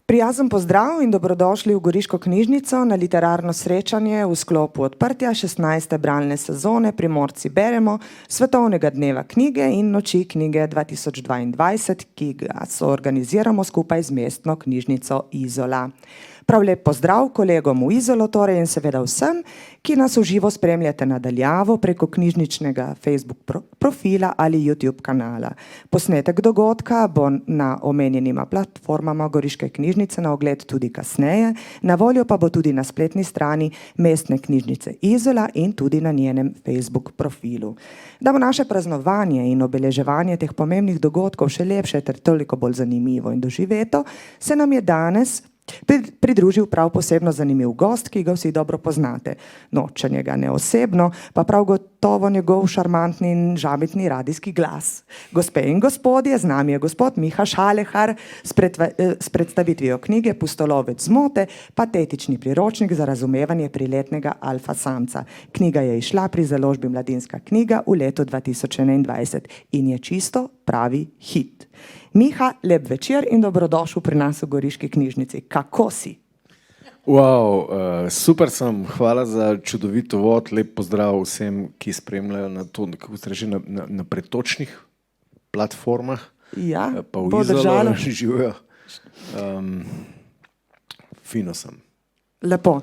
Prijazen pozdrav in dobrodošli v Goriško knjižnico na literarno srečanje v sklopu odprtja 16. bralne sezone Primorci beremo Svetovnega dneva knjige in Noči knjige 2022, ki ga soorganiziramo skupaj z Mestno knjižnico Izola. Prav lep pozdrav kolegom v Izolo torej in seveda vsem, ki nas v živo spremljate nadaljavo preko knjižničnega Facebook profila ali YouTube kanala. Posnetek dogodka bo na omenjenima platformama Goriške knjižnice na ogled tudi kasneje, na voljo pa bo tudi na spletni strani Mestne knjižnice Izola in tudi na njenem Facebook profilu. Da bo naše praznovanje in obeleževanje teh pomembnih dogodkov še lepše ter toliko bolj zanimivo in doživeto, se nam je danes pridružil prav posebno zanimiv gost, ki ga vsi dobro poznate. No, če njega ne osebno, pa prav gotovo njegov šarmantni in žametni radijski glas. Gospe in gospodje, z nami je gospod Miha Šalehar s predstavitvijo knjige Pustolovec zmote, patetični priročnik za razumevanje priletnega alfa samca. Knjiga je izšla pri založbi Mladinska knjiga v letu 2021 in je čisto pravi hit. Miha, lep večer in dobrodošel pri nas v Goriški knjižnici. Kako si? Wow, super sem, hvala za čudovit uvod, lep pozdrav vsem, ki spremljajo na to, kako se reče, na pretočnih platformah. Ja, pa v Izolo živijo. Fino sem. Lepo.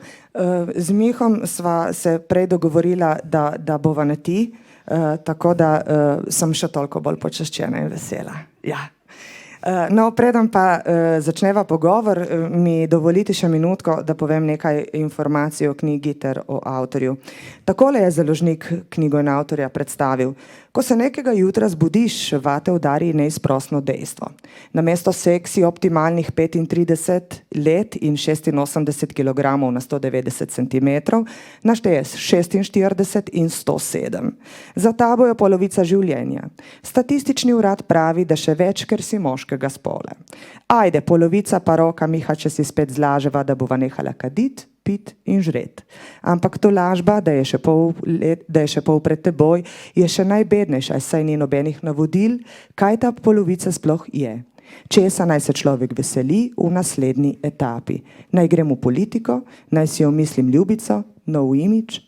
Z Mihom sva se prej dogovorila, da bova na ti, tako da sem še toliko bolj počaščena in vesela. Ja. No, preden pa začneva pogovor, mi dovolite še minutko, da povem nekaj informacij o knjigi ter o avtorju. Takole je založnik knjigo in avtorja predstavil. Ko se nekega jutra zbudiš, vate udari neizprosno dejstvo. Namesto seksi optimalnih 35 let in 86 kg na 190 cm, našteješ 46 in 107. Za tabo je polovica življenja. Statistični urad pravi, da še več, ker si moškega spola. Ajde, polovica pa roka, Miha, če si spet zlaževa, da bova nehala kadit, pit in žret. Ampak to lažba, da je še pol pred teboj, je še najbednejša, saj ni nobenih navodil, kaj ta polovica sploh je. Česa naj se človek veseli v naslednji etapi. Naj grem v politiko, naj si omislim ljubico, nov imidž.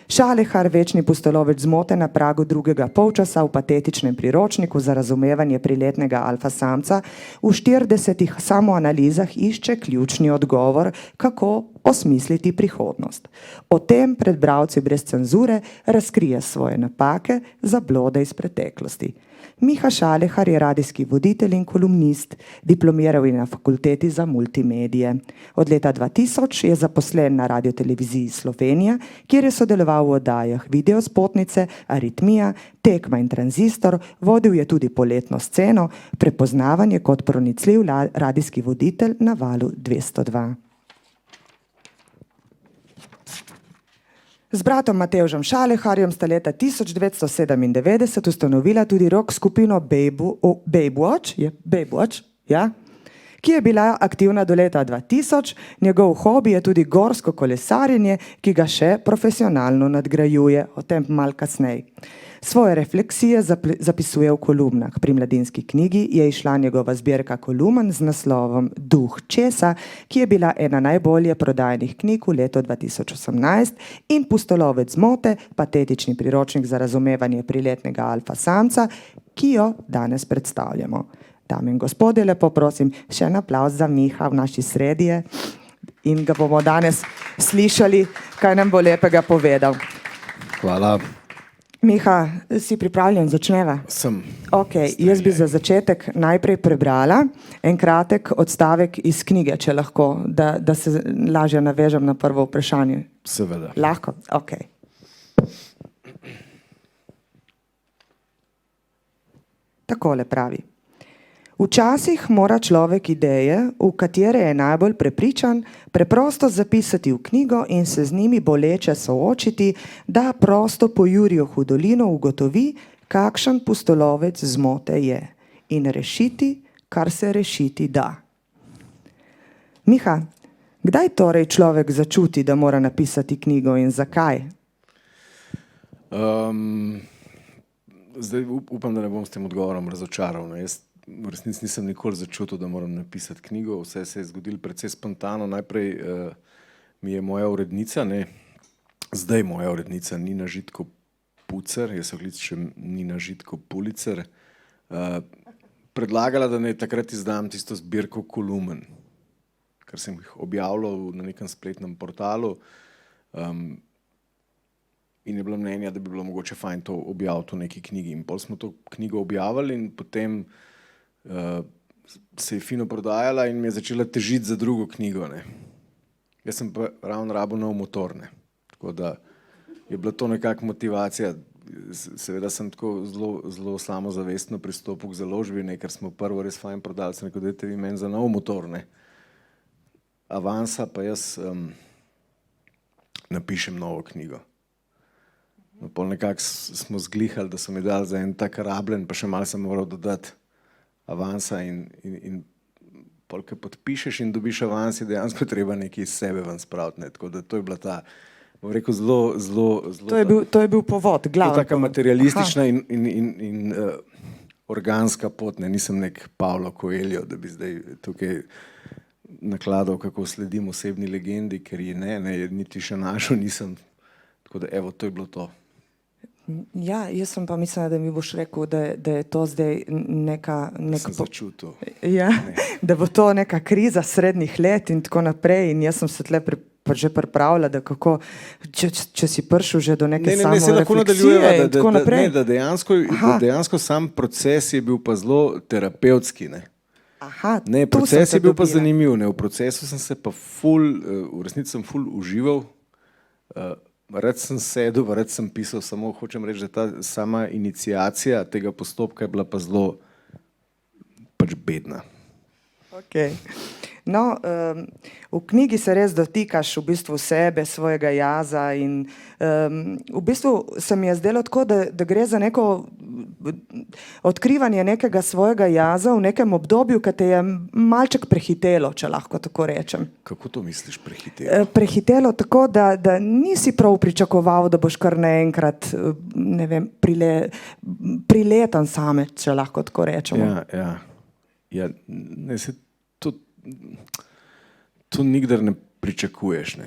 Šalehar, večni pustolovec zmote na pragu drugega polčasa v patetičnem priročniku za razumevanje priletnega alfa samca, v 40 samoanalizah išče ključni odgovor, kako osmisliti prihodnost. O tem pred bralci brez cenzure razkrije svoje napake, zablode iz preteklosti. Miha Šalehar je radijski voditelj in kolumnist, diplomiral je na fakulteti za multimedije. Od leta 2000 je zaposlen na Radioteleviziji Slovenija, kjer je sodeloval v oddajah Videospotnice, Aritmija, Tekma in Tranzistor, vodil je tudi Poletno sceno, prepoznavanje kot pronicljiv radijski voditelj na Valu 202. Z bratom Matevžem Šaleharjem sta leta 1997 ustanovila tudi rock skupino Babewatch, ja, ki je bila aktivna do leta 2000. Njegov hobi je tudi gorsko kolesarjenje, ki ga še profesionalno nadgrajuje, o tem malo kasneje. Svoje refleksije zapisuje v kolumnah. Pri Mladinski knjigi je izšla njegova zbirka kolumen z naslovom Duh česa, ki je bila ena najbolje prodajnih knjig v letu 2018, in Pustolovec zmote, patetični priročnik za razumevanje priletnega alfa samca, ki jo danes predstavljamo. Dame in gospodje, lepo prosim, še en aplavz za Miha v naši sredi in ga bomo danes slišali, kaj nam bo lepega povedal. Hvala. Miha, si pripravljen, začneva? Sem. Ok, jaz bi za začetek najprej prebrala en kratek odstavek iz knjige, če lahko, da se lažje navežem na prvo vprašanje. Seveda. Lahko? Ok. Takole pravi. Včasih mora človek ideje, v katere je najbolj prepričan, preprosto zapisati v knjigo in se z njimi boleče soočiti, da prosto po Juriju Hudolinu ugotovi, kakšen pustolovec zmote je, in rešiti, kar se rešiti da. Miha, kdaj torej človek začuti, da mora napisati knjigo in zakaj? Zdaj upam, da ne bom s tem odgovorom razočaral. Jaz v resnici nisem nikoli začutil, da moram napisati knjigo. Vse se je zgodilo precej spontano. Najprej mi je moja urednica, zdaj moja urednica Nina Žitko Pucer, jaz se kličem Nina Žitko Pulicer, predlagala, da naj takrat izdam tisto zbirko Kolumen, ker sem jih objavljal na nekem spletnem portalu. In je bilo mnenja, da bi bilo mogoče fajn to objaviti v neki knjigi. In pol smo to knjigo objavili in potem se je fino prodajala in mi je začela težiti za drugo knjigo. Jaz sem pa ravno rabil nov motor. Tako da je bila to nekako motivacija. Seveda sem tako zelo samozavestno pristopil k založbi, ker smo prvo res fajn prodali. Sem rekel, dajte vi meni za nov motor. Avansa pa jaz napišem novo knjigo. No, pol nekako smo zglihali, da so mi dali za en tak rabljen, pa še malo sem moral dodati avansa in pol, ko podpišeš in dobiš avans, je dejansko treba nekaj iz sebe ven spraviti. Tako da to je bila ta, bom rekel, zelo... To je bil povod, glavno. Taka materialistična in organska pot. Nisem nek Paulo Coelho, da bi zdaj tukaj nakladal, kako sledim osebni legendi, ker ji niti še našel nisem. Tako da evo, to je bilo to. Ja, jaz sem pa mislila, da mi boš rekel, da je to zdaj neka Sem začutil. Ja, da bo to neka kriza srednjih let in tako naprej in jaz sem se tle že pripravila, da kako, če si prišel že do neke samorefleksije in tako naprej. Da dejansko sam proces je bil pa zelo terapevtski. Aha, proces je bil pa zanimiv. V procesu sem se pa v resnici sem ful užival. Rad sem sedel, rad sem pisal, samo hočem reči, da ta sama iniciacija tega postopka je bila pa zelo pač bedna. Okay. No, v knjigi se res dotikaš v bistvu sebe, svojega jaza in v bistvu se mi je zdelo tako, da gre za neko odkrivanje nekega svojega jaza v nekem obdobju, ki te je malček prehitelo, če lahko tako rečem. Kako to misliš prehitelo? Prehitelo tako, da nisi prav pričakoval, da boš kar naenkrat, ne vem, priletan same, če lahko tako rečemo. Ja, to nikdar ne pričakuješ.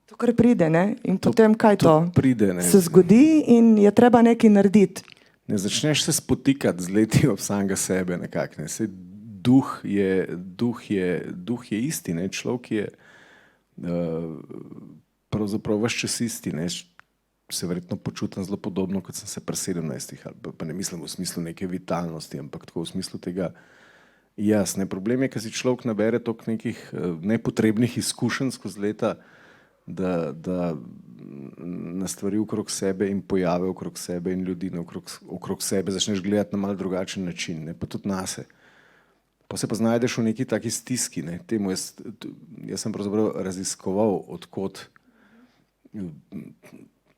To kar pride, in potem kaj to? Pride, se zgodi in je treba nekaj narediti. Ne začneš se spotikati z leti ob samega sebe nekako. Duh je isti, človek je pravzaprav vaš čas isti. Se verjetno počutim zelo podobno, kot sem se pri 17, pa ne mislim v smislu neke vitalnosti, ampak tako v smislu tega. Jasne, problem je, ker si človek nabere toliko nekih nepotrebnih izkušenj skozi leta, da na stvari okrog sebe in pojave okrog sebe in ljudi okrog sebe začneš gledati na malo drugačen način, pa tudi nase. Pa se pa znajdeš v neki taki stiski. Jaz sem pravzaprav raziskoval, odkot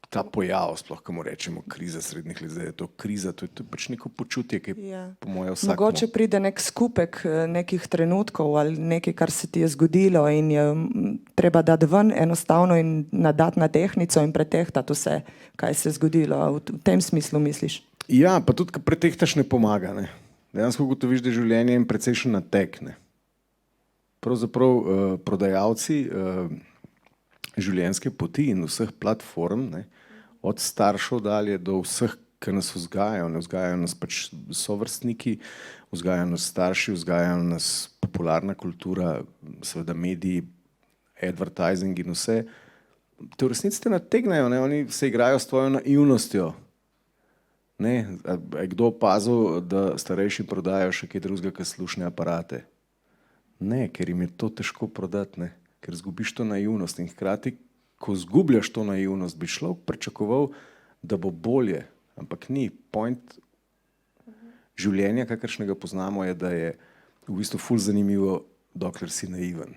ta pojav, sploh kamo rečemo kriza srednjih let, da je to kriza, to je pač neko počutje, ki je po moje vsakmo. Mogoče pride nek skupek nekih trenutkov ali nekaj, kar se ti je zgodilo in je treba dati ven enostavno in dati na tehnico in pretehtati vse, kaj se je zgodilo. V tem smislu misliš? Ja, pa tudi, ko pretehtaš, ne pomaga. Dejansko ugotoviš, da je življenje in precejšen natek. Pravzaprav prodajalci življenjske poti in vseh platform, od staršev dalje do vseh, ki nas vzgajajo. Vzgajajo nas pač sovrstniki, vzgajajo nas starši, vzgajajo nas popularna kultura, seveda mediji, advertising in vse. Te v resnici te nategnejo, oni se igrajo s tvojo naivnostjo. Je kdo opazil, da starejši prodajajo še kaj drugega, kot slušne aparate? Ne, ker jim je to težko prodati, ker zgubiš to naivnost in hkrati, ko zgubljaš to naivnost, bi človek pričakoval, da bo bolje, ampak ni. Point življenja, kakršnega poznamo, je, da je v bistvu ful zanimivo, dokler si naiven.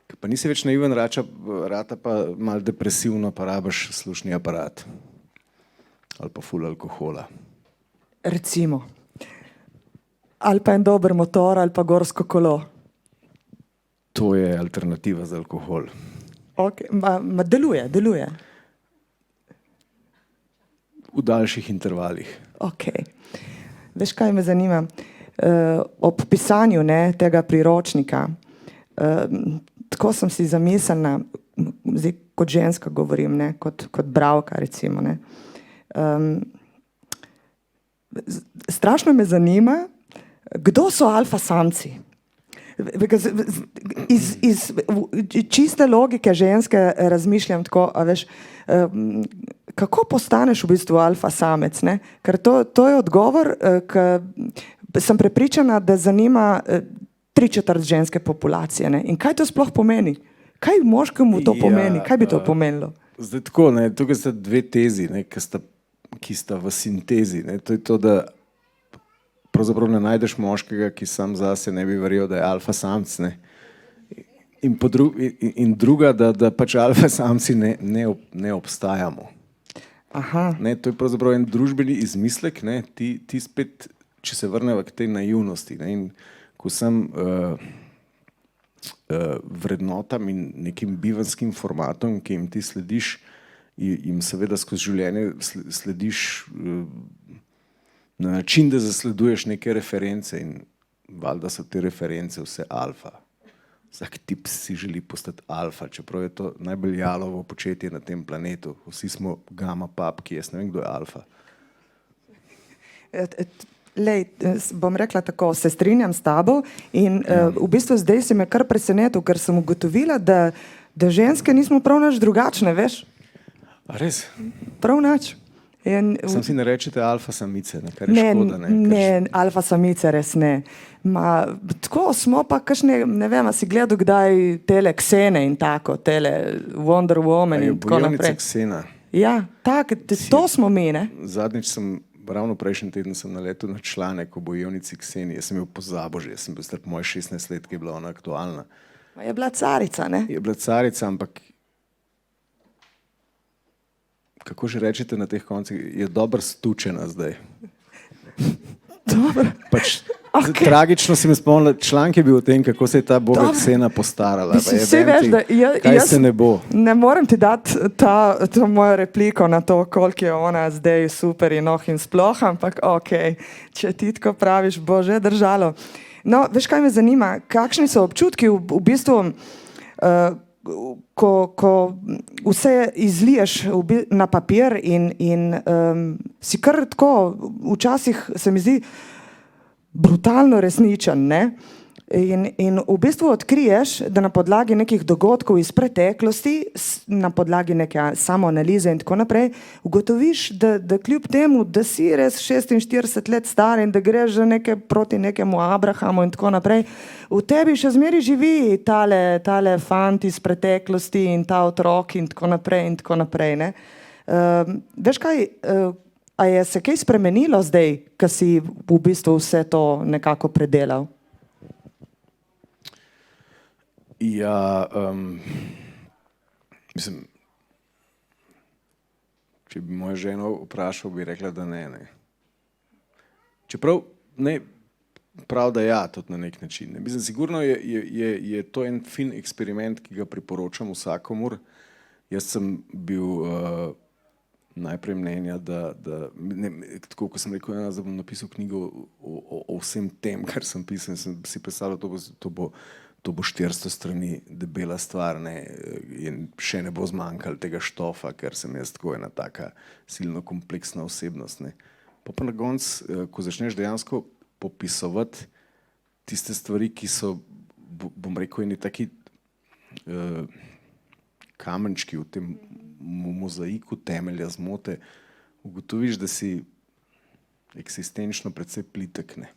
Ker pa nisi več naiven, rata pa malo depresivno, pa rabaš slušni aparat. Ali pa ful alkohola. Recimo. Ali pa en dober motor, ali pa gorsko kolo. To je alternativa za alkohol. Deluje. V daljših intervalih. Veš, kaj me zanima? ob pisanju tega priročnika, tako sem si zamislila, zdaj kot ženska govorim, kot bralka recimo, strašno me zanima, kdo so alfa samci. Iz čiste logike ženske razmišljam tako, a veš, kako postaneš v bistvu alfa samec, ne? Ker to je odgovor, ki sem prepričana, da zanima 3/4 ženske populacije, ne? In kaj to sploh pomeni? Kaj moškemu to pomeni? Kaj bi to pomenilo? Zdaj tako, ne, tukaj sta dve tezi, ne, ki sta v sintezi, ne? To je to, da pravzaprav ne najdeš moškega, ki sam zase ne bi verjel, da je alfa samc, ne? In druga, da pač alfa samci ne obstajamo. Aha. Ne, to je pravzaprav en družbeni izmislek, ne? Ti spet, če se vrneva k tej naivnosti, ne? In ko sem vrednotam in nekim bivanskim formatom, ki jim ti slediš, jim seveda skozi življenje slediš na način, da zasleduješ neke reference in valjda so te reference vse alfa. Vsak tip si želi postati alfa, čeprav je to najbolj jalovo početje na tem planetu. Vsi smo gama papki, jaz ne vem, kdo je alfa. Lej, bom rekla tako, se strinjam s tabo in v bistvu zdaj si me kar presenetil, ker sem ugotovila, da ženske nismo prav nič drugačne, veš? A res? Prav nič. Sam si ne rečete alfa samice, kar je škoda, ne? Ne, alfa samice res ne. Tako smo pa kakšne, ne vem, a si gledal kdaj tele Ksene in tako, tele Wonder Woman in tako naprej. Bojovnica Ksena. Ja, tako, to smo mi, ne? Zadnjič sem, ravno prejšnji teden sem naletel na članek o bojovnici Kseni, jaz sem jo pozabil že, jaz sem bil star po moje 16 let, ki je bila ona aktualna. Je bila carica, ne? Je bila carica, ampak kako že rečete na teh koncih, je dobro stučena zdaj. Dobro. Pač, tragično si me spomnila, članek je bil o tem, kako se je ta boga Ksena postarala. Vsi veš, da kaj se ne bo. Ne morem ti dati to mojo repliko na to, koliko je ona zdaj super in in sploh, ampak okej, če ti tako praviš, bo že držalo. No, veš, kaj me zanima, kakšni so občutki v bistvu, ko vse izliješ na papir in si kar tako, včasih se mi zdi brutalno resničen, ne? In v bistvu odkriješ, da na podlagi nekih dogodkov iz preteklosti, na podlagi neke samoanalize in tako naprej, ugotoviš, da kljub temu, da si res 46 let star in da greš že proti nekemu Abrahamu in tako naprej, v tebi še zmeri živi tale fant iz preteklosti in ta otrok in tako naprej, ne? Veš kaj, a je se kaj spremenilo zdaj, ko si v bistvu vse to nekako predelal? Ja, mislim, če bi moja žena vprašal, bi rekla, da ne. Čeprav ne, prav da ja, tudi na nek način. Mislim, sigurno je to en fin eksperiment, ki ga priporočam vsakomur. Jaz sem bil najprej mnenja, tako kot sem rekel, da bom napisal knjigo o vsem tem, kar sem pisal, sem si predstavljal, to bo 400 strani debela stvar, ne, in še ne bo zmanjkalo tega štofa, ker sem jaz tako ena taka silno kompleksna osebnost, ne. Pa na koncu, ko začneš dejansko popisovati tiste stvari, ki so, bom rekel, eni taki kamenčki v tem mozaiku temelja zmote, ugotoviš, da si eksistenčno precej plitek, ne.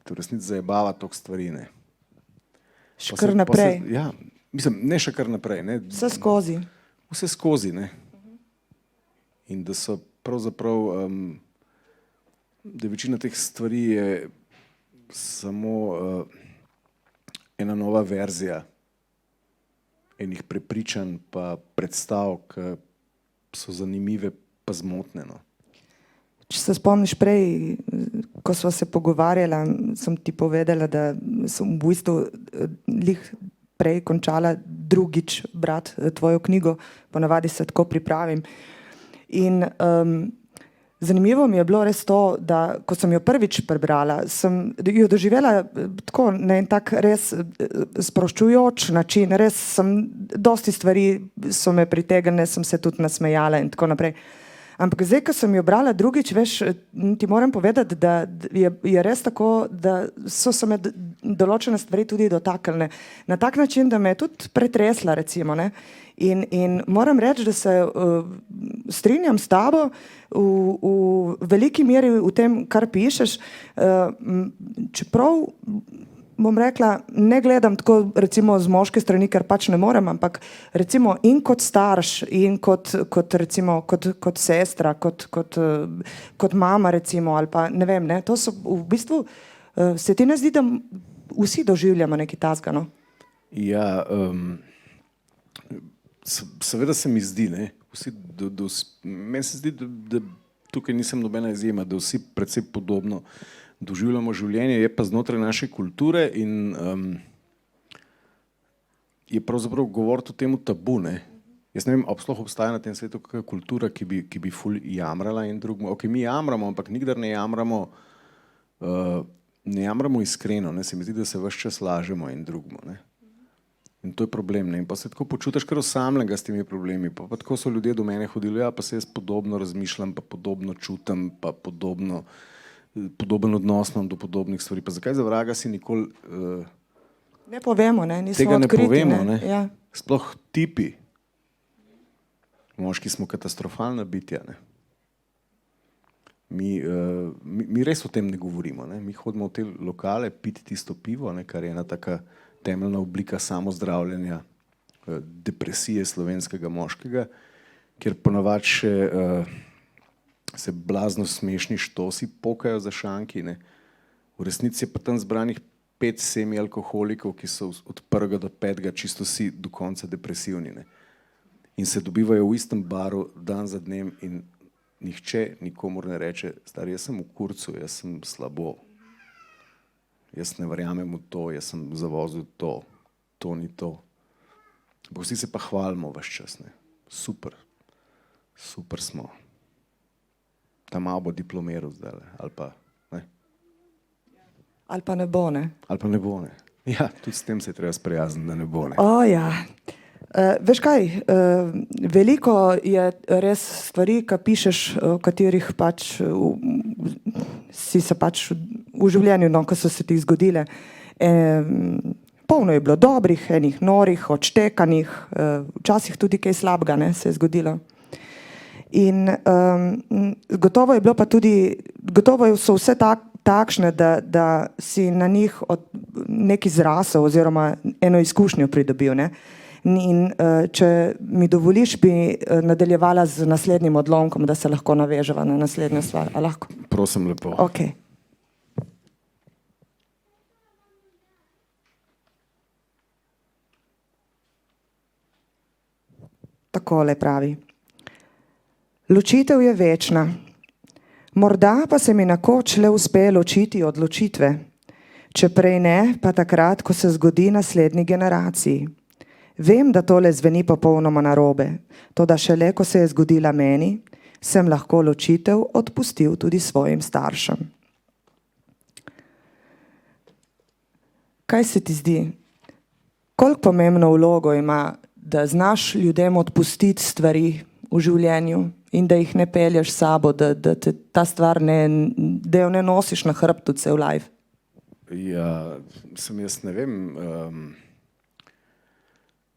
To v resnici zajebava toliko stvari, ne. Še kar naprej. Ja, mislim, ne še kar naprej, ne. Vse skozi. Vse skozi, ne. In da so pravzaprav, da večina teh stvari je samo ena nova verzija enih prepričanj pa predstav, ki so zanimive pa zmotne, no. Če se spomniš prej, ko sva se pogovarjala, sem ti povedala, da sem v bistvu lih prej končala drugič brati tvojo knjigo, ponavadi se tako pripravim. In zanimivo mi je bilo res to, da ko sem jo prvič prebrala, sem jo doživela tako na en tak res sproščujoč način, res dosti stvari so me pritegnile, sem se tudi nasmejala in tako naprej. Ampak zdaj, ko sem jo brala drugič, veš, ti moram povedati, da je res tako, da so se me določene stvari tudi dotaknile. Na tak način, da me je tudi pretresla, recimo, ne. In moram reči, da se strinjam s tabo v veliki meri v tem, kar pišeš, čeprav bom rekla, ne gledam tako recimo z moške strani, ker pač ne morem, ampak recimo in kot starš in kot recimo kot sestra, kot mama recimo ali pa ne vem, ne, to so v bistvu, se ti ne zdi, da vsi doživljamo nekaj takega, no? Ja, seveda se mi zdi, ne, meni se zdi, da tukaj nisem nobena izjema, da vsi precej podobno doživljamo življenje, je pa znotraj naše kulture in je pravzaprav govoriti o temu tabu, ne. Jaz ne vem, sploh obstaja na tem svetu kakšna kultura, ki bi ful jamrala in drugemu. Ok, mi jamramo, ampak nikdar ne jamramo iskreno, ne. Se mi zdi, da se ves čas lažemo in drugemu, ne. In to je problem, ne. In pa se tako počutiš kar osamljenega s temi problemi. Pa tako so ljudje do mene hodili, ja, pa se jaz podobno razmišljam, pa podobno čutim, pa podoben odnos imam do podobnih stvari. Pa zakaj za vraga si nikoli ne povemo, ne, nismo tega odkriti, ne povemo, ne. Ja. Sploh tipi. Moški smo katastrofalna bitja, ne. Mi res o tem ne govorimo, ne. Mi hodimo v te lokale piti tisto pivo, ne, kar je ena taka temeljna oblika samozdravljenja, depresije slovenskega moškega, kjer ponavadi še se blazno smešni štosi pokajo za šanki, ne. V resnici je pa tam zbranih 5 semi-alkoholikov, ki so od 1. do 5. čisto vsi do konca depresivni, ne. In se dobivajo v istem baru dan za dnem in nihče nikomur ne reče, stari, jaz sem v kurcu, jaz sem slabo. Jaz ne verjamem v to, jaz sem zavozil to ni to. Vsi se pa hvalimo ves čas, ne. Super smo. Ta malo bo diplomiral zdajle, ali pa ne. Ali pa ne bo, ne. Ali pa ne bo, ne. Ja, tudi s tem se je treba sprijazniti, da ne bo, ne. O, ja. Veš kaj, veliko je res stvari, ki pišeš, o katerih pač si se pač v življenju, no, ko so se ti zgodile. Polno je bilo dobrih, enih norih, odštekanih, včasih tudi kaj slabega, ne, se je zgodilo. In gotovo je bilo pa tudi, gotovo so vse takšne, da si na njih nekaj zrasel oziroma eno izkušnjo pridobil, ne. In če mi dovoliš, bi nadaljevala z naslednjim odlomkom, da se lahko naveževa na naslednjo stvar. A lahko? Prosim lepo. Ok. Takole pravi. Ločitev je večna. Morda pa se mi nekoč le uspe ločiti od ločitve. Če prej ne, pa takrat, ko se zgodi naslednji generaciji. Vem, da tole zveni popolnoma narobe, toda šele, ko se je zgodila meni, sem lahko ločitev odpustil tudi svojim staršem. Kaj se ti zdi? Koliko pomembno vlogo ima, da znaš ljudem odpustiti stvari v življenju in da jih ne pelješ s sabo, da te ta stvar da jo ne nosiš na hrbtu cel life? Ja, jaz ne vem,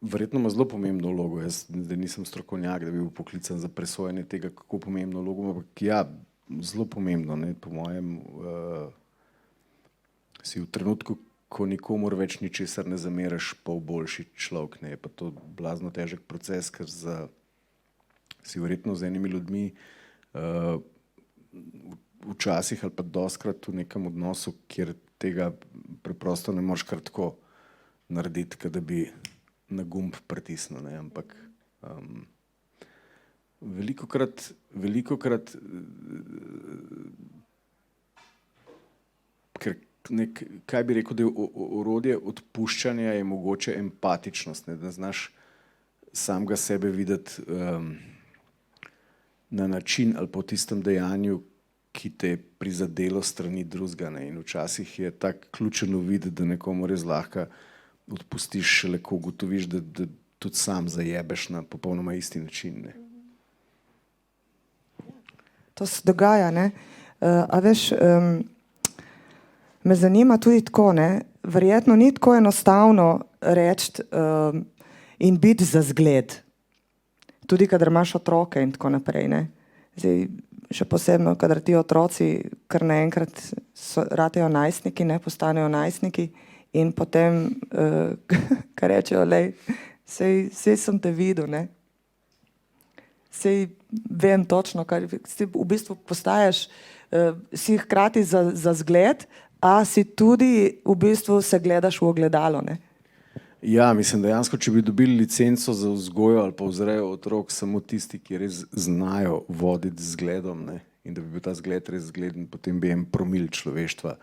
verjetno ima zelo pomembno vlogo. Jaz nisem strokovnjak, da bi bil poklican za presojanje tega, kako pomembno vlogo, ampak ja, zelo pomembno, ne, po mojem, si v trenutku, ko nikomur več ničesar ne zameraš, pol boljši človek, ne, je pa to blazno težek proces, ker si verjetno z enimi ljudmi včasih ali pa dostikrat v nekem odnosu, kjer tega preprosto ne moreš kar tako narediti, kot da bi na gumb pritisnil, ne, ampak velikokrat ker kaj bi rekel, da je orodje odpuščanja je mogoče empatičnost, ne, da znaš samega sebe videti na način ali po tistem dejanju, ki te je prizadelo strani drugega. In včasih je tak ključen uvid, da nekomu res lahko odpustiš, šele ko ugotoviš, da tudi sam zajebeš na popolnoma isti način. Ne. To se dogaja, ne? A veš, me zanima tudi tako, ne? Verjetno ni tako enostavno reči in biti za zgled. Tudi, kadar imaš otroke in tako naprej, ne? Zdaj, še posebno, kadar ti otroci kar naenkrat ratejo najstniki, ne? Postanejo najstniki in potem, kar rečejo, lej, sej sem te videl, ne? Sej vem točno, kar si v bistvu postaješ, si hkrati za zgled, a si tudi v bistvu se gledaš v ogledalo, ne? Ja, mislim, dejansko, če bi dobili licenco za vzgojo ali pa vzrejo otrok samo tisti, ki res znajo voditi z zgledom, ne? In da bi bil ta zgled res zgleden, potem bi en promil človeštva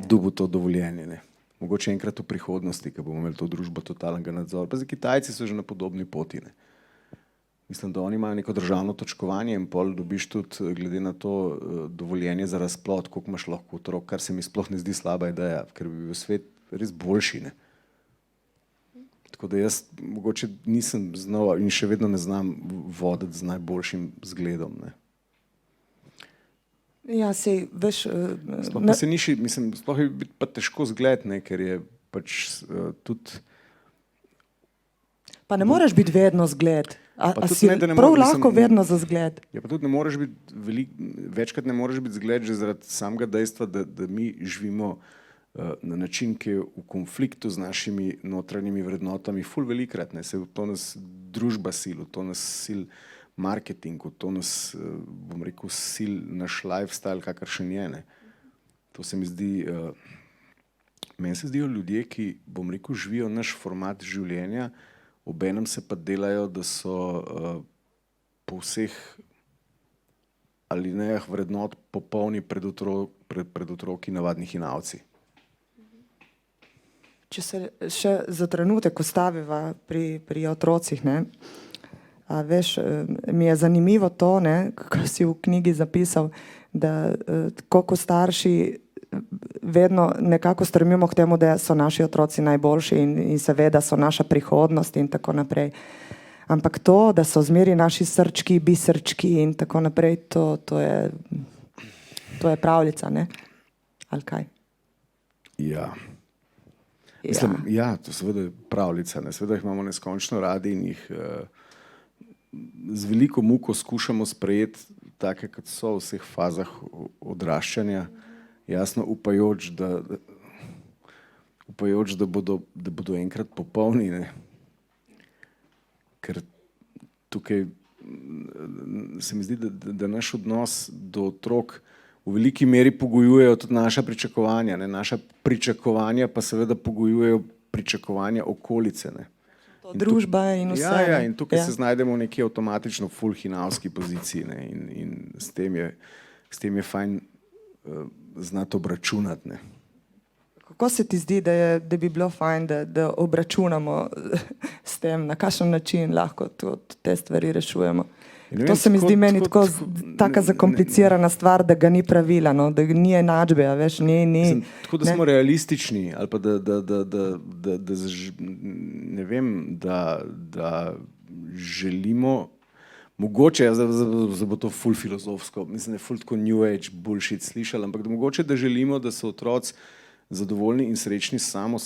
dobil to dovoljenje, ne? Mogoče enkrat v prihodnosti, ko bomo imeli to družbo totalnega nadzora. Pa zdaj Kitajci so že na podobni poti, ne? Mislim, da oni imajo neko državno točkovanje in pol dobiš tudi glede na to dovoljenje za razplod, koliko imaš lahko otrok, kar se mi sploh ne zdi slaba ideja, ker bi bil svet res boljši, ne? Tako da jaz mogoče nisem znal in še vedno ne znam voditi z najboljšim zgledom, ne. Ja, sej, veš... Sploh pa se niši, mislim, sploh je biti pa težko zgled, ne, ker je pač tudi... Pa ne moreš biti vedno zgled. A si ne, prav lahko vedno za zgled. Ja, pa tudi ne moreš biti, večkrat ne moreš biti zgled že zaradi samega dejstva, da mi živimo na način, ki je v konfliktu z našimi notranjimi vrednotami ful velikrat, ne, se to nas družba sil, to nas sil marketing, to nas, bom rekel, sil naš lifestyle, kakršen je, ne. To se mi zdi, meni se zdijo ljudje, ki, bom rekel, živijo naš format življenja, obenem se pa delajo, da so po vseh alinejah vrednot popolni pred otroki navadni hinavci. Če se še za trenutek ustaviva pri otrocih, ne, a veš, mi je zanimivo to, ne, kako si v knjigi zapisal, da koliko starši vedno nekako stremimo k temu, da so naši otroci najboljši in seveda so naša prihodnost in tako naprej. Ampak to, da so zmeri naši srčki, bisrčki in tako naprej, to je pravljica, ne? Ali kaj? Ja. Mislim, ja, to seveda je pravljica, ne? Seveda jih imamo neskončno radi in jih z veliko muko skušamo sprejeti take, kot so v vseh fazah odraščanja, jasno upajoč, da bodo enkrat popolni, ne. Ker tukaj se mi zdi, da naš odnos do otrok v veliki meri pogojujejo tudi naša pričakovanja, ne. Naša pričakovanja pa seveda pogojujejo pričakovanja okolice, ne. Družba in vse. Ja, in tukaj se znajdemo v neki avtomatično ful hinavski poziciji, ne. In s tem je fajn znati obračunati, ne. Kako se ti zdi, da bi bilo fajn, da obračunamo s tem, na kakšen način lahko te stvari rešujemo? To se mi zdi meni taka zakomplicirana stvar, da ga ni pravila, no, da ni enačbe, a veš, ni. Tako da smo realistični, ali pa ne vem, da želimo, mogoče, zdaj bo to ful filozofsko, mislim, da je ful tako new age bullshit slišal, ampak da mogoče, da želimo, da so otroci zadovoljni in srečni sami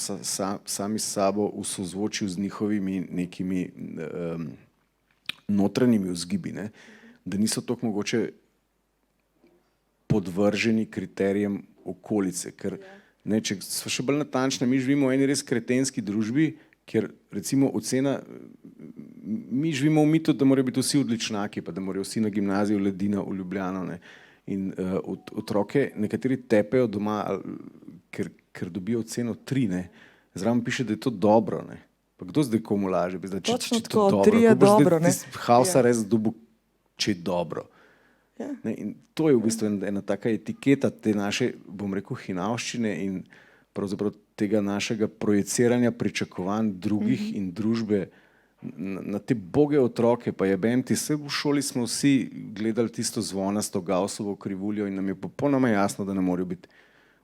s sabo v sozvočju z njihovimi nekimi notranjimi vzgibi, ne? Da niso toliko mogoče podvrženi kriterijem okolice, ker ne, če smo še bolj natančni, mi živimo v eni res kretenski družbi, kjer recimo ocena, mi živimo v mitu, da morajo biti vsi odličnaki, pa da morajo vsi na gimnaziju Ledina v Ljubljano, ne. In otroke nekateri tepejo doma, ker dobijo oceno 3, ne. Zraven piše, da je to dobro, ne. Pa kdo zdaj komu laže? Točno tako, 3 je dobro, ne. Hausa res dobil, če je dobro. Ne, in to je v bistvu ena taka etiketa te naše, bom rekel, hinavščine in pravzaprav tega našega projeciranja pričakovanj drugih in družbe na te boge otroke, pa jebem ti, vse v šoli smo vsi gledali tisto zvonasto Gaussovo krivuljo in nam je popolnoma jasno, da ne morajo biti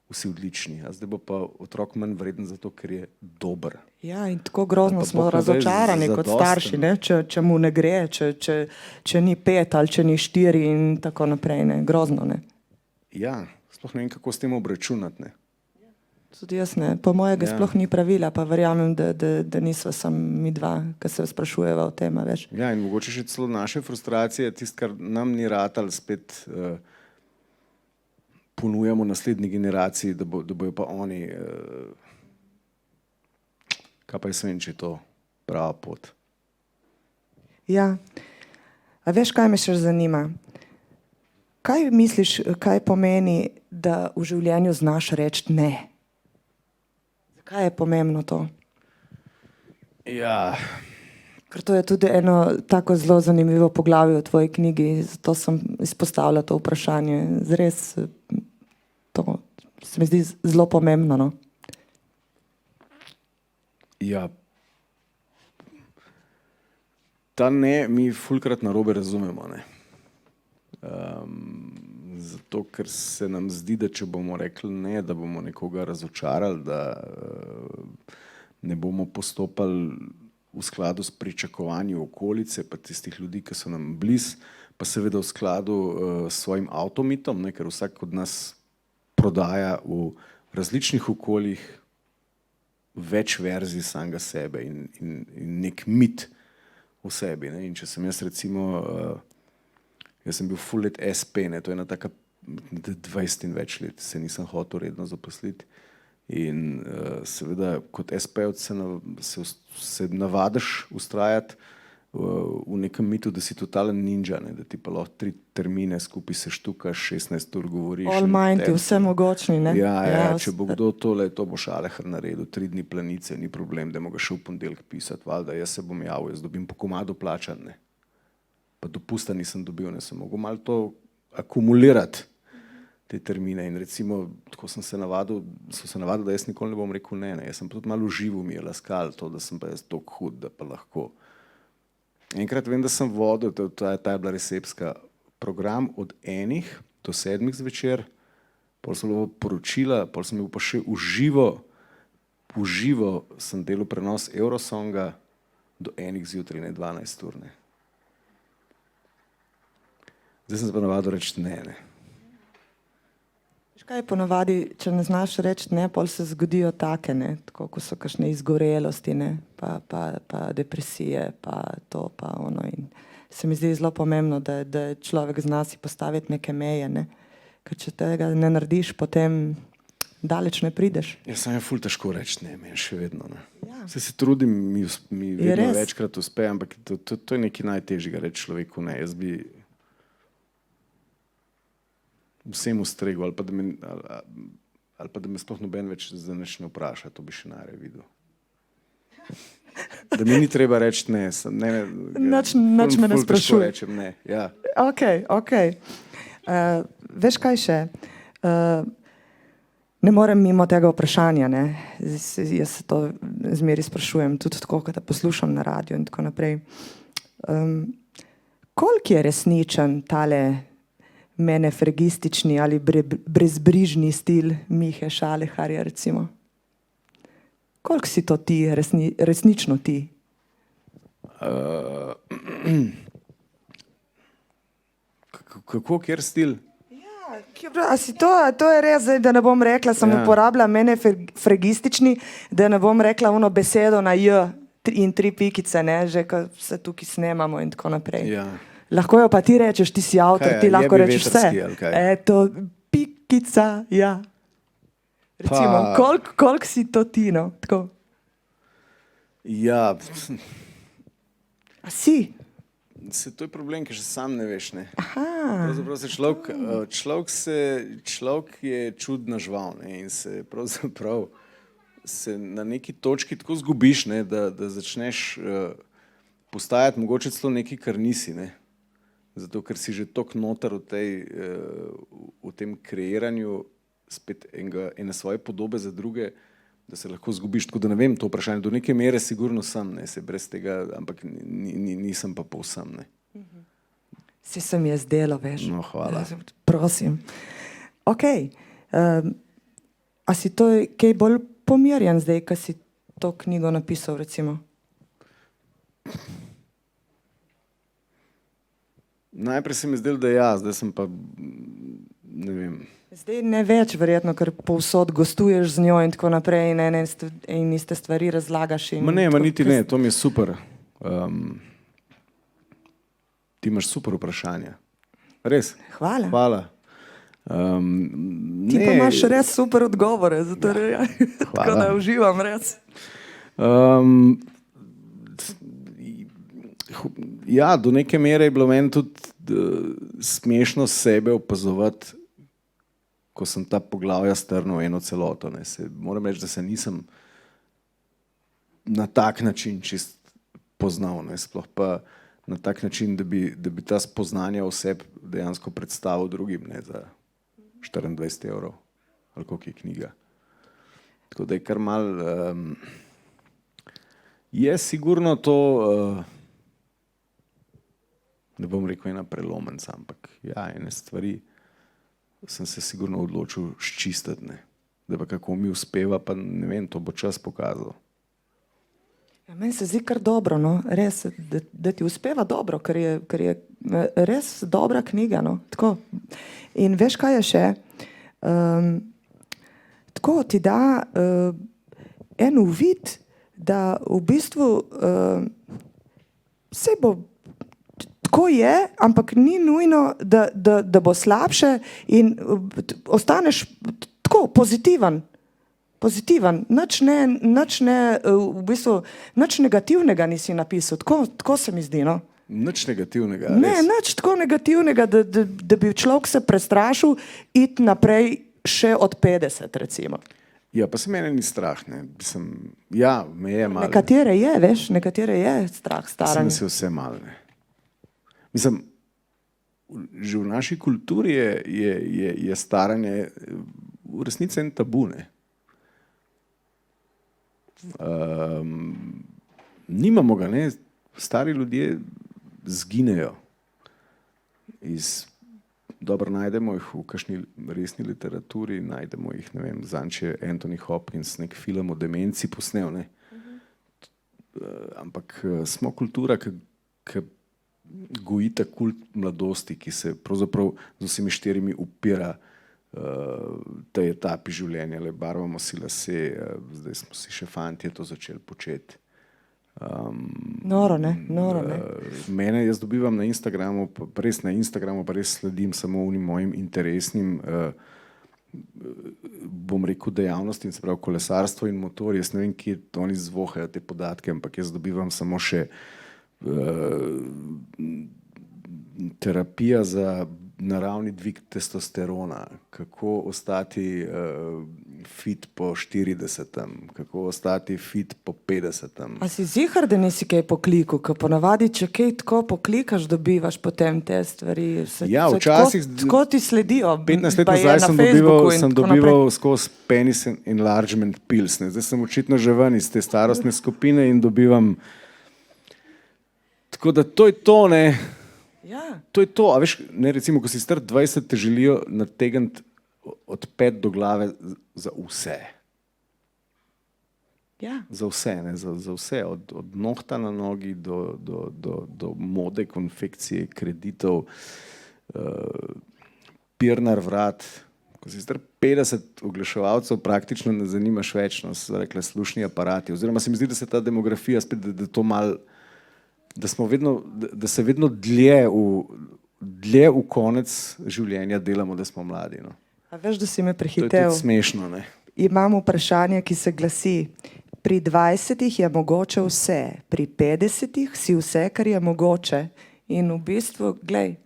vsi odlični. A zdaj bo pa otrok manj vreden zato, ker je dober. Ja, in tako grozno Pa smo Bog ne daj razočarani kot zadosten. starši, ne? Če mu ne gre, če ni 5 ali če ni 4 in tako naprej. Ne? Grozno. Ne? Ja, sploh ne vem, kako s tem obračunati. Ne? Tudi jaz ne. Po mojega Ja. sploh ni pravila, pa verjamem, da nisva sam mi dva, ki se sprašujeva o tem. Več. Ja, in mogoče še celo naše frustracije, tisto, kar nam ni ratal, spet ponujamo naslednji generaciji, da bojo pa oni, kaj pa jaz vem, če je to prava pot. Ja. A veš, kaj me še zanima? Kaj misliš, kaj pomeni, da v življenju znaš reči ne? Zakaj je pomembno to? Ja, Ker to je tudi eno tako zelo zanimivo poglavje v tvoji knjigi, zato sem izpostavila to vprašanje. Zres, to se mi zdi zelo pomembno. No? ja. Ta ne mi fulkrat narobe razumemo. Ne? Zato, ker se nam zdi, da če bomo rekli ne, da bomo nekoga razočarali, da ne bomo postopali v skladu s pričakovanji okolice, pa tistih ljudi, ki so nam blizu, pa seveda v skladu s svojim avtomitom, ne, ker vsak od nas prodaja v različnih okoljih več verzij samega sebe in nek mit v sebi. Ne. In če sem jaz recimo, jaz sem bil full let SP, ne, to je ena taka 20 in več let, se nisem hotel redno zaposliti. In seveda kot SP-ovc se navadiš ustrajati v nekem mitu, da si totalen ninja, ne, da ti pa lahko 3 termine skupaj seštukaš, 16 ur govoriš. Almighty, vse mogočni. Ne? Ja, če bo kdo to bo Šalehar naredil, 3 dni planice, ni problem, da ga še v ponedeljek pisati, valjda, jaz se bom javil, jaz dobim po komadu plačan, ne. Pa dopusta nisem dobil, ne, sem mogel malo to akumulirati, te termine in recimo, tako sem se navadil, da jaz nikoli ne bom rekel ne, ne. Jaz sem tudi malo užival, mi je laskal to, da sem pa jaz toliko hud, da pa lahko. Enkrat vem, da sem vodil, ta je bila recepska, program od 1 do 7 zvečer, pol so bilo poročila, pol sem bil pa še v živo sem delal prenos Eurosonga do 1 zjutraj, ne 12 ur. Ne. Zdaj sem se pa navadil reči ne, ne. Veš kaj je ponavadi, če ne znaš reči ne, pol se zgodijo take, ne, tako ko so kakšne izgorelosti, ne, pa depresije, pa to, pa ono. In se mi zdi zelo pomembno, da človek zna si postaviti neke meje, ne, ker če tega ne narediš, potem daleč ne prideš. Jaz sem ful težko reči ne, meni še vedno ne. Ja. Saj se trudim, mi vedno res? večkrat uspe, ampak to je nekaj najtežjega reči človeku ne. Jaz bi vsem ustregel, ali pa da me sploh noben več za nič ne vpraša, to bi še najraje videl. Da mi ni treba reči ne, Nič me ne ful težko sprašuje. rečem ne, ja. Ok. Veš kaj še? Ne morem mimo tega vprašanja, ne. Jaz se to zmeri sprašujem, tudi tako, ko te poslušam na radiju in tako naprej. Koliko je resničen tale menefregistični ali brezbrižni stil Mihe Šaleharja, recimo? Koliko si to ti, resnično ti? Kako, kjer stil? A si to je res, zdaj, da ne bom rekla, sem uporabila menefregistični, da ne bom rekla ono besedo na j in 3 pikice, ne, že ko se tukaj snemamo in tako naprej. Ja. Lahko jo pa ti rečeš, ti si avtor, Kaj, ti lahko jebi rečeš vse. vetrski, ali kaj? Eto, pikica, ja. Recimo, koliko si to ti, no? Tako. Ja, A si? to je problem, ker še sam ne veš, ne. Aha. Pravzaprav se človek je čudna žival, ne, in se pravzaprav se na neki točki tako zgubiš, ne, da začneš postajati mogoče celo nekaj, kar nisi, ne. Zato, ker si že toliko noter v tem kreiranju spet ene svoje podobe za druge, da se lahko zgubiš, tako da ne vem, to vprašanje do neke mere sigurno sem, ne, se brez tega, ampak nisem pa povsem, ne. Si se mi je zdelo, veš. No, hvala. Prosim. Ok. A si to kaj bolj pomirjen zdaj, ko si to knjigo napisal, recimo? Najprej se mi zdelo, da ja, zdaj sem pa, ne vem. Zdaj ne več, verjetno, ker povsod gostuješ z njo in tako naprej in iste stvari razlagaš. Ma ne, niti ne, to mi je super. Ti imaš super vprašanja. Res? Hvala. Hvala. Ti pa imaš res super odgovore, zato tako da uživam res. Ja, do neke mere je bilo meni tudi smešno sebe opazovati, ko sem ta poglavja strnil eno celoto. Ne. Moram reči, da se nisem na tak način čist poznal, ne. Sploh pa na tak način, da bi ta spoznanja o sebi dejansko predstavil drugim, ne, za 24 € ali koliko je knjiga. Tako da je kar mal... je sigurno to... ne bom rekel ena prelomenca, ampak ja, ene stvari sem se sigurno odločil sčistiti, ne. Da pa kako mi uspeva, pa ne vem, to bo čas pokazal. Ja, meni se zdi kar dobro, no, res, da ti uspeva dobro, ker je res dobra knjiga, no, tako. In veš, kaj je še? Tako ti da en uvid, da v bistvu vse bo tako je, ampak ni nujno, da bo slabše in ostaneš tako pozitiven. Pozitiven, nič ne, v bistvu, nič negativnega nisi napisal, tako se mi zdi, no. Nič negativnega, Ne, res. nič tako negativnega, da bi človek se prestrašil iti naprej še od 50, recimo. Ja, pa se mene ni strah, ne. Ja, me je malo. Nekatere je, veš, nekatere je strah staranja. Mislim, da se vse malo, ne. Mislim, že v naši kulturi je staranje v resnici en tabu, ne. Nimamo ga, ne. Stari ljudje zginejo. Dobro, najdemo jih v kakšni resni literaturi, najdemo jih, ne vem, zanj je Anthony Hopkins nek film o demenci posnel, ne. Ampak smo kultura, ki gojita kult mladosti, ki se pravzaprav z vsemi štirimi upira tej etapi življenja, le barvamo si lase, zdaj smo si še fantje to začeli početi. Noro, ne, noro, ne. Mene jaz dobivam na Instagramu, pa res sledim samo unim mojim interesnim bom rekel dejavnostim, se pravi kolesarstvo in motor. Jaz ne vem, kje oni zvohajo te podatke, ampak jaz dobivam samo še terapija za naravni dvig testosterona, kako ostati fit po 40, kako ostati fit po 50. A si ziher, da nisi kaj poklikal, ker ponavadi, če kaj tako poklikaš, dobivaš potem te stvari. Ja, včasih... Tako ti sledijo. 15 let nazaj sem dobival skozi penis enlargement pills. Zdaj sem očitno že ven iz te starostne skupine in dobivam... Tako da to je to, ne. Ja. To je to, a veš, ne, recimo, ko si star 20, te želijo nategniti od pet do glave za vse. Ja. Za vse, ne, za vse, od nohta na nogi do mode, konfekcije, kreditov, pirnar vrat. Ko si star 50 oglaševalcev, praktično ne zanimaš več, no, so rekle slušni aparati. Oziroma se mi zdi, da se ta demografija spet, da to mal, da se vedno dlje v konec življenja delamo, da smo mladi, no. A veš, da si me To je prehitev? tudi smešno, ne. Imam vprašanje, ki se glasi: pri 20 je mogoče vse, pri 50 si vse, kar je mogoče. In v bistvu, glej,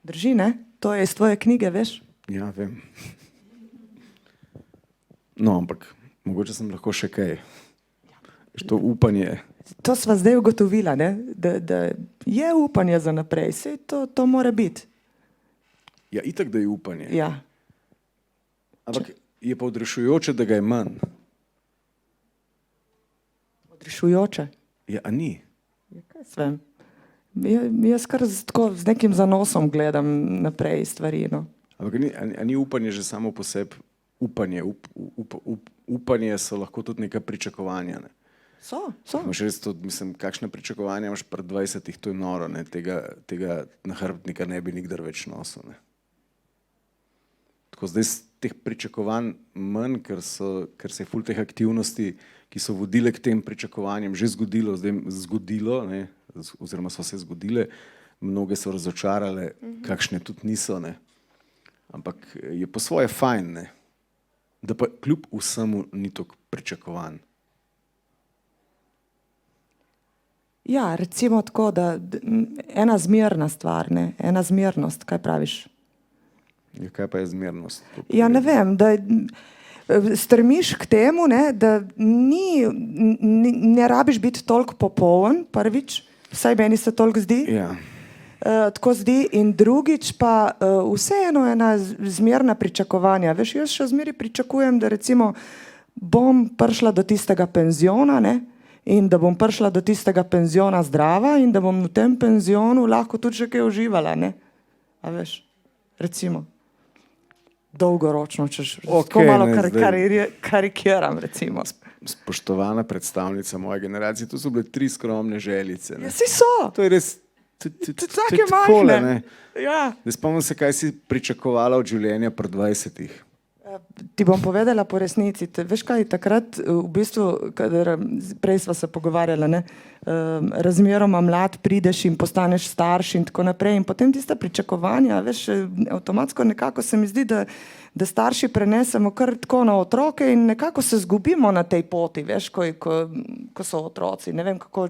drži, ne? To je iz tvoje knjige, veš? Ja, vem. No, ampak mogoče sem lahko še kaj. To upanje. To sva zdaj ugotovila, ne? Da je upanje za naprej. Sej to mora biti. Ja, itak, da je upanje. Ja. Ampak je pa odrešujoče, da ga je manj. Vzrušujoče. Ja, a ni. Ja, kaj jaz vem. Jaz kar tako z nekim zanosom gledam naprej stvari. No. Ampak a ni upanje že samo po sebi upanje? Upanje so lahko tudi neka pričakovanja. Ne? So. Imaš res to, mislim, kakšne pričakovanja imaš pred 20-ih, to je noro, ne? Tega nahrbtnika ne bi nikdar več nosil. Ne? Tako zdaj teh pričakovanj manj, ker se je ful teh aktivnosti, ki so vodile k tem pričakovanjem, že zgodilo, ne? Oziroma so se zgodile, mnoge so razočarale, kakšne tudi niso, ne? Ampak je po svoje fajn, ne? Da pa kljub vsemu ni toliko pričakovanj. Ja, recimo tako, da ena zmerna stvar, ne? Ena zmernost, kaj praviš? Ja, kaj pa je zmernost? Ja, ne vem, da stremiš k temu, ne, da ne rabiš biti toliko popoln, prvič, vsaj meni se toliko zdi. Ja. Tako zdi, in drugič pa vseeno ena zmerna pričakovanja. Veš, jaz še zmeri pričakujem, da recimo bom prišla do tistega penziona, ne, in da bom prišla do tistega penziona zdrava in da bom v tem penzionu lahko tudi še kaj uživala, ne. A veš, recimo. Dolgoročno, če tako malo karikiram, recimo. Spoštovana predstavnica moje generacije, to so bile 3 skromne željice. Ja, si so. To je res Take majhne. Ja. Spomnim se, kaj si pričakovala od življenja pri 20-ih. Ti bom povedala po resnici. Veš kaj, takrat v bistvu, prej sva se pogovarjala, ne, razmeroma mlad prideš in postaneš starš in tako naprej in potem tista pričakovanja, veš, avtomatsko nekako se mi zdi, da starši prenesemo kar tako na otroke in nekako se zgubimo na tej poti, veš, ko so otroci. Ne vem, kako,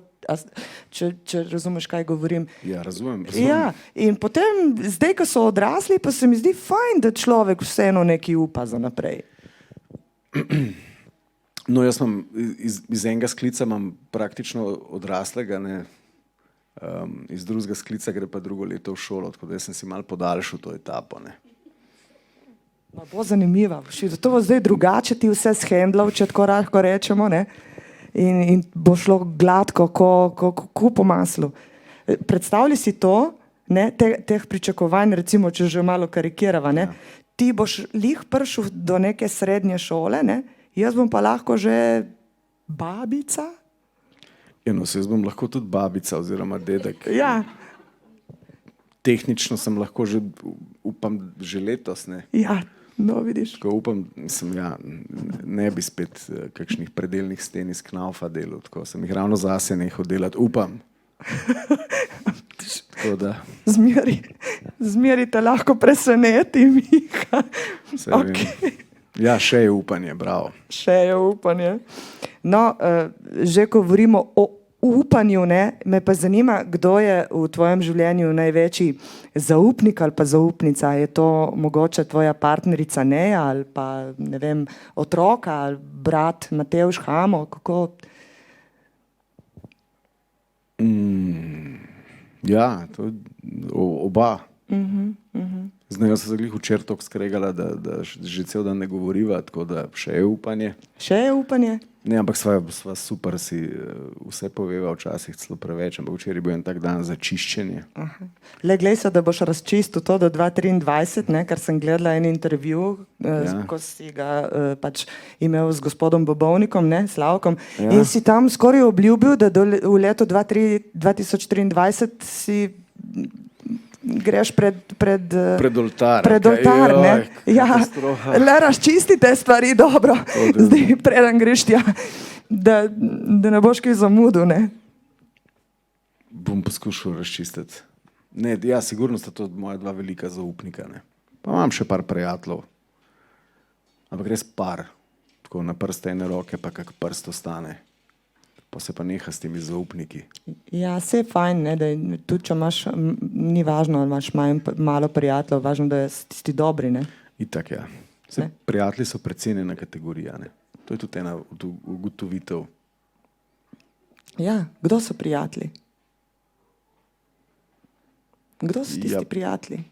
če razumeš, kaj govorim. Ja, razumem. Ja, in potem, zdaj, ko so odrasli, pa se mi zdi fajn, da človek vseeno nekaj upa za naprej. No, jaz imam iz enega sklica imam praktično odraslega, ne, iz drugega sklica gre pa drugo leto v šolo, tako da jaz sem si malo podaljšal to etapo, ne. Bo zanimiva. To bo zdaj drugače ti vse shendlal, če tako lahko rečemo, ne? In bo šlo gladko, ko po maslu. Predstavljaj si to, ne, teh pričakovanj, recimo, če že malo karikirava, ne? Ja. Ti boš lih prišel do neke srednje šole, ne? Jaz bom pa lahko že babica. Ja, no, jaz bom lahko tudi babica oziroma dedek. Ja. Tehnično sem lahko že, upam, že letos, ne. Ja, no, vidiš. Tako upam, ne bi spet kakšnih predelnih sten iz Knaufa delal, tako sem jih ravno zase nehal delati, upam. Tako da. Zmeri te lahko preseneti, Miha. Okay. Ja, še je upanje, bravo. Še je upanje. No, že ko govorimo o upanju, ne, me pa zanima, kdo je v tvojem življenju največji zaupnik ali pa zaupnica. Je to mogoče tvoja partnerica Neja ali pa, ne vem, otroka ali brat Matevž Hamo, kako? Ja, to oba. Znajo se glih včeraj toliko skregala, da že cel dan ne govoriva, tako da še je upanje. Še je upanje? Ne, ampak sva super, si vse poveva, včasih celo preveč, ampak včeraj bil en tak dan za čiščenje. Le, glej se, da boš razčistil to do 2023, ne, ker sem gledala en intervju, ko si ga pač imel z gospodom Bobovnikom, ne, Slavkom, in si tam skoraj obljubil, da v letu 2023 si greš pred oltar. Pred oltar, ne. Ja, le razčistite stvari dobro, zdaj preden greš tja, da ne boš kaj zamudil, ne. Bom poskušal razčistiti. Ne, ja, sigurno sta to moja dva velika zaupnika, ne. Pa imam še par prijateljev. Ampak res par. Tako na prste ene roke, pa kak prst ostane. Pa se pa neha s temi zaupniki. Ja, vse je fajn, ne, da tudi če imaš, ni važno, ali imaš malo prijateljev, važno, da si ti dobri, ne. Itak, ja. Prijatelji so precenjena kategorija, ne. To je tudi ena ugotovitev. Ja, kdo so prijatelji? Kdo so tisti prijatelji?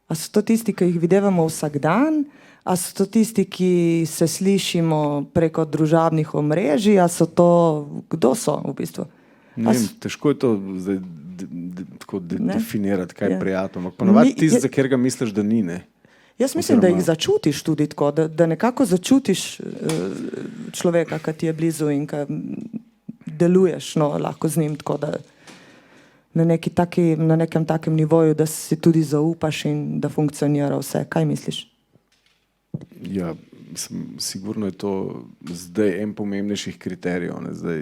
A so to tisti, ki jih videvamo vsak dan, a so to tisti, ki se slišimo preko družabnih omrežij, a so to, kdo so v bistvu? Ne vem, težko je to zdaj tako definirati, kaj je prijatelj. Ampak ponavadi tisti, za katerega misliš, da ni, ne. Jaz mislim, da jih začutiš tudi tako, da nekako začutiš človeka, ki ti je blizu in ki deluješ, no, lahko z njim tako, da na nekem takem nivoju, da si tudi zaupaš in da funkcionira vse. Kaj misliš? Ja, mislim, sigurno je to zdaj en pomembnejših kriterijev, ne, zdaj,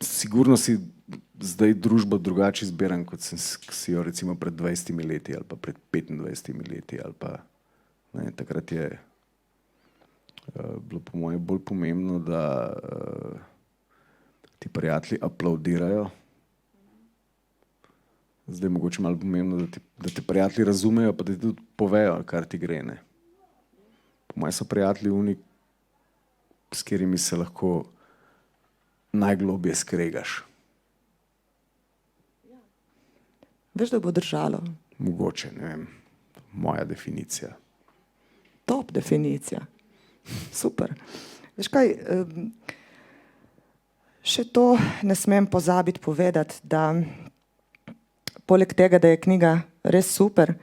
sigurno si zdaj družbo drugače izbiram, kot sem si jo recimo pred 20 leti ali pa pred 25 leti ali pa, ne, takrat je bilo po mojem bolj pomembno, da ti prijatelji aplaudirajo. Zdaj je mogoče malo pomembno, da te prijatelji razumejo, pa da ti tudi povejo, kar ti gre, ne. Po mojem so prijatelji oni, s katerimi se lahko najglobje skregaš. Veš, da bo držalo? Mogoče, ne vem, moja definicija. Top definicija. Super. Veš kaj, še to ne smem pozabiti povedati, da poleg tega, da je knjiga res super,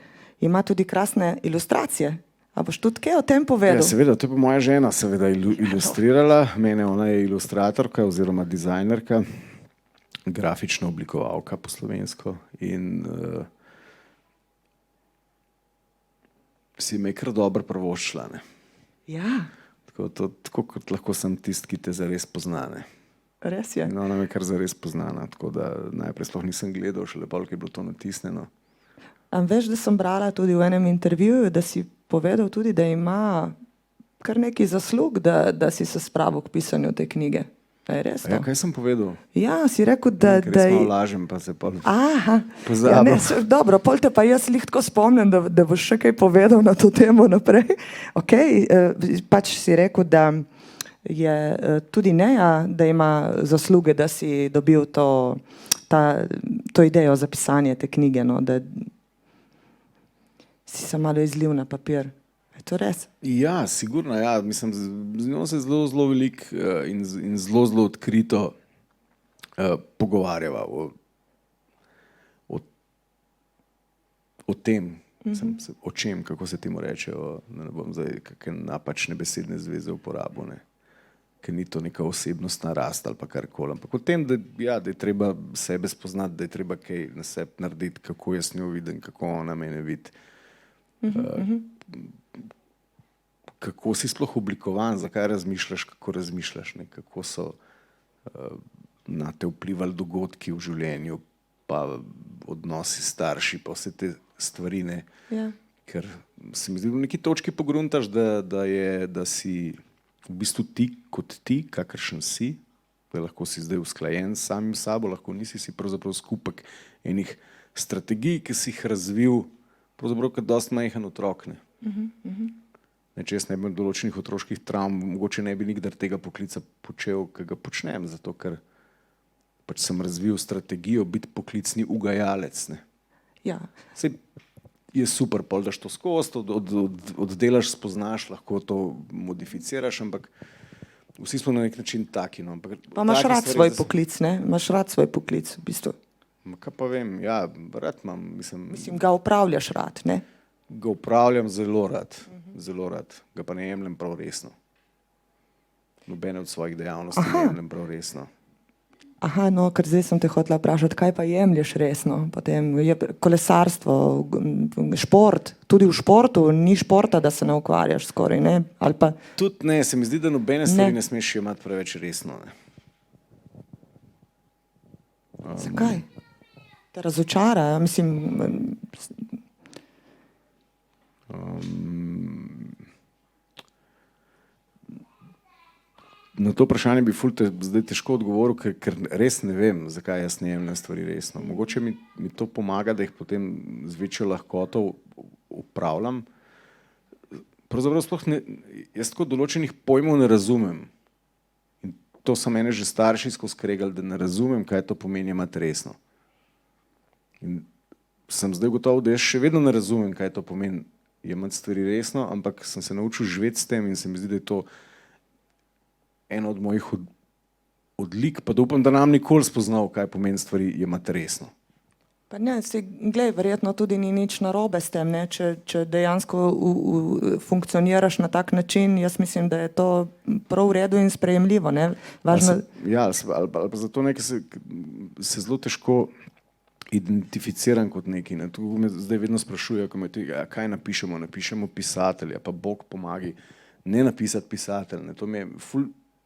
ima tudi krasne ilustracije. A boš tudi kaj o tem povedal? Ja, seveda, to je pa moja žena seveda ilustrirala. Mene, ona je ilustratorka oziroma dizajnerka, grafična oblikovalka po slovensko in si me je kar dobro privoščila, ne. Ja. Tako kot lahko sem tisti, ki te zares pozna, ne. Res je. In ona me kar zares poznana, tako da najprej sploh nisem gledal, šele pol, ko je bilo to natisnjeno. A veš, da sem brala tudi v enem intervjuju, da si povedal tudi, da ima kar neki zaslug, da si se spravil k pisanju te knjige. Je res to? Ja, kaj sem povedal? Ja, si rekel, da... Ker malo lažem, pa se pol pozabim. Ja, ne, dobro, pol te pa jaz lih tako spomnim, da boš še kaj povedal na to temo naprej. Okej, pač si rekel, da je tudi Neja, da ima zasluge, da si dobil to idejo za pisanje te knjige, no, da si se malo izlil na papir. Je to res? Ja, sigurno, ja. Mislim, z njo se zelo veliko in zelo odkrito pogovarjava o tem, o čem, kako se temu reče, ne bom zdaj kakšne napačne besedne zveze uporabil, ne. Ker ni to neka osebnostna rast ali pa karkoli, ampak o tem, da je treba sebe spoznati, da je treba kaj na sebi narediti, kako jaz njo vidim, kako ona mene vidi. Kako si sploh oblikovan, zakaj razmišljaš, kako razmišljaš, ne? Kako so na te vplivali dogodki v življenju, pa odnosi s starši, pa vse te stvari, ne. Ja. Ker se mi zdi, v neki točki pogruntaš, da si v bistvu ti kot ti, kakršen si, da lahko si zdaj usklajen s samim sabo, lahko nisi, si pravzaprav skupek enih strategij, ki si jih razvil, pravzaprav kot dosti majhen otrok, ne. Če jaz ne bi imel določenih otroških travm, mogoče ne bi nikdar tega poklica počel, ki ga počnem, zato ker pač sem razvil strategijo biti poklicni ugajalec, ne. Ja. Saj je super, pol daš to skozi, oddelaš, spoznaš, lahko to modificiraš, ampak vsi smo na nek način taki, no. Pa imaš rad svoj poklic, ne? Imaš rad svoj poklic, v bistvu. Kaj pa vem, ja, rad imam, Mislim, ga upravljaš rad, ne? Ga upravljam zelo rad, ga pa ne jemljem prav resno. Nobene od svojih dejavnosti ne jemljem prav resno. Aha, no, ker zdaj sem te hotela vprašati, kaj pa jemlješ resno? Potem je kolesarstvo, šport, tudi v športu ni športa, da se ne ukvarjaš skoraj, ne? Ali pa... Tudi ne, se mi zdi, da nobene stvari ne smeš jemati preveč resno, ne. Zakaj? Te razočara, mislim... Na to vprašanje bi zdaj težko odgovoril, ker res ne vem, zakaj jaz ne jemljem stvari resno. Mogoče mi to pomaga, da jih potem z večjo lahkoto upravljam. Pravzaprav sploh ne, jaz tako določenih pojmov ne razumem. In to so mene že starši skozi skregali, da ne razumem, kaj to pomeni imati resno. In sem zdaj gotov, da jaz še vedno ne razumem, kaj to pomeni jemati stvari resno, ampak sem se naučil živeti s tem in se mi zdi, da je to eno od mojih odlik, pa da upam, da nam nikoli spoznal, kaj pomeni stvari jemati resno. Pa ne, glej, verjetno tudi ni nič narobe s tem, ne? Če dejansko funkcioniraš na tak način, jaz mislim, da je to prav v redu in sprejemljivo. Ne? Važno... ali pa zato nekaj se zelo težko identificiram kot neki. Ne? Tu me zdaj vedno sprašujejo, kaj napišemo. Napišemo pisatelja, pa Bog pomagi. Ne napisati pisatelj. Ne? To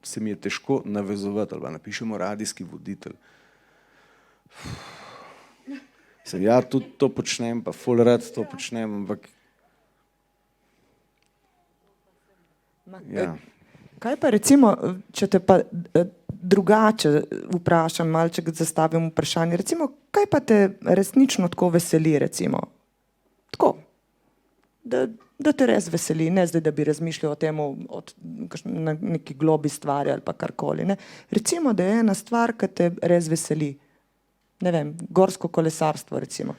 se mi je težko navezovati. Ali pa napišemo radijski voditelj. Ja, tudi to počnem, pa ful rad to počnem, ampak... Ja. Kaj pa recimo, če te pa drugače vprašam, malček zastavim vprašanje, recimo, kaj pa te resnično tako veseli, recimo? Tako, da te res veseli, ne zdaj, da bi razmišljal o tem na neki globi stvari ali pa karkoli, ne? Recimo, da je ena stvar, ki te res veseli. Ne vem, gorsko kolesarstvo, recimo.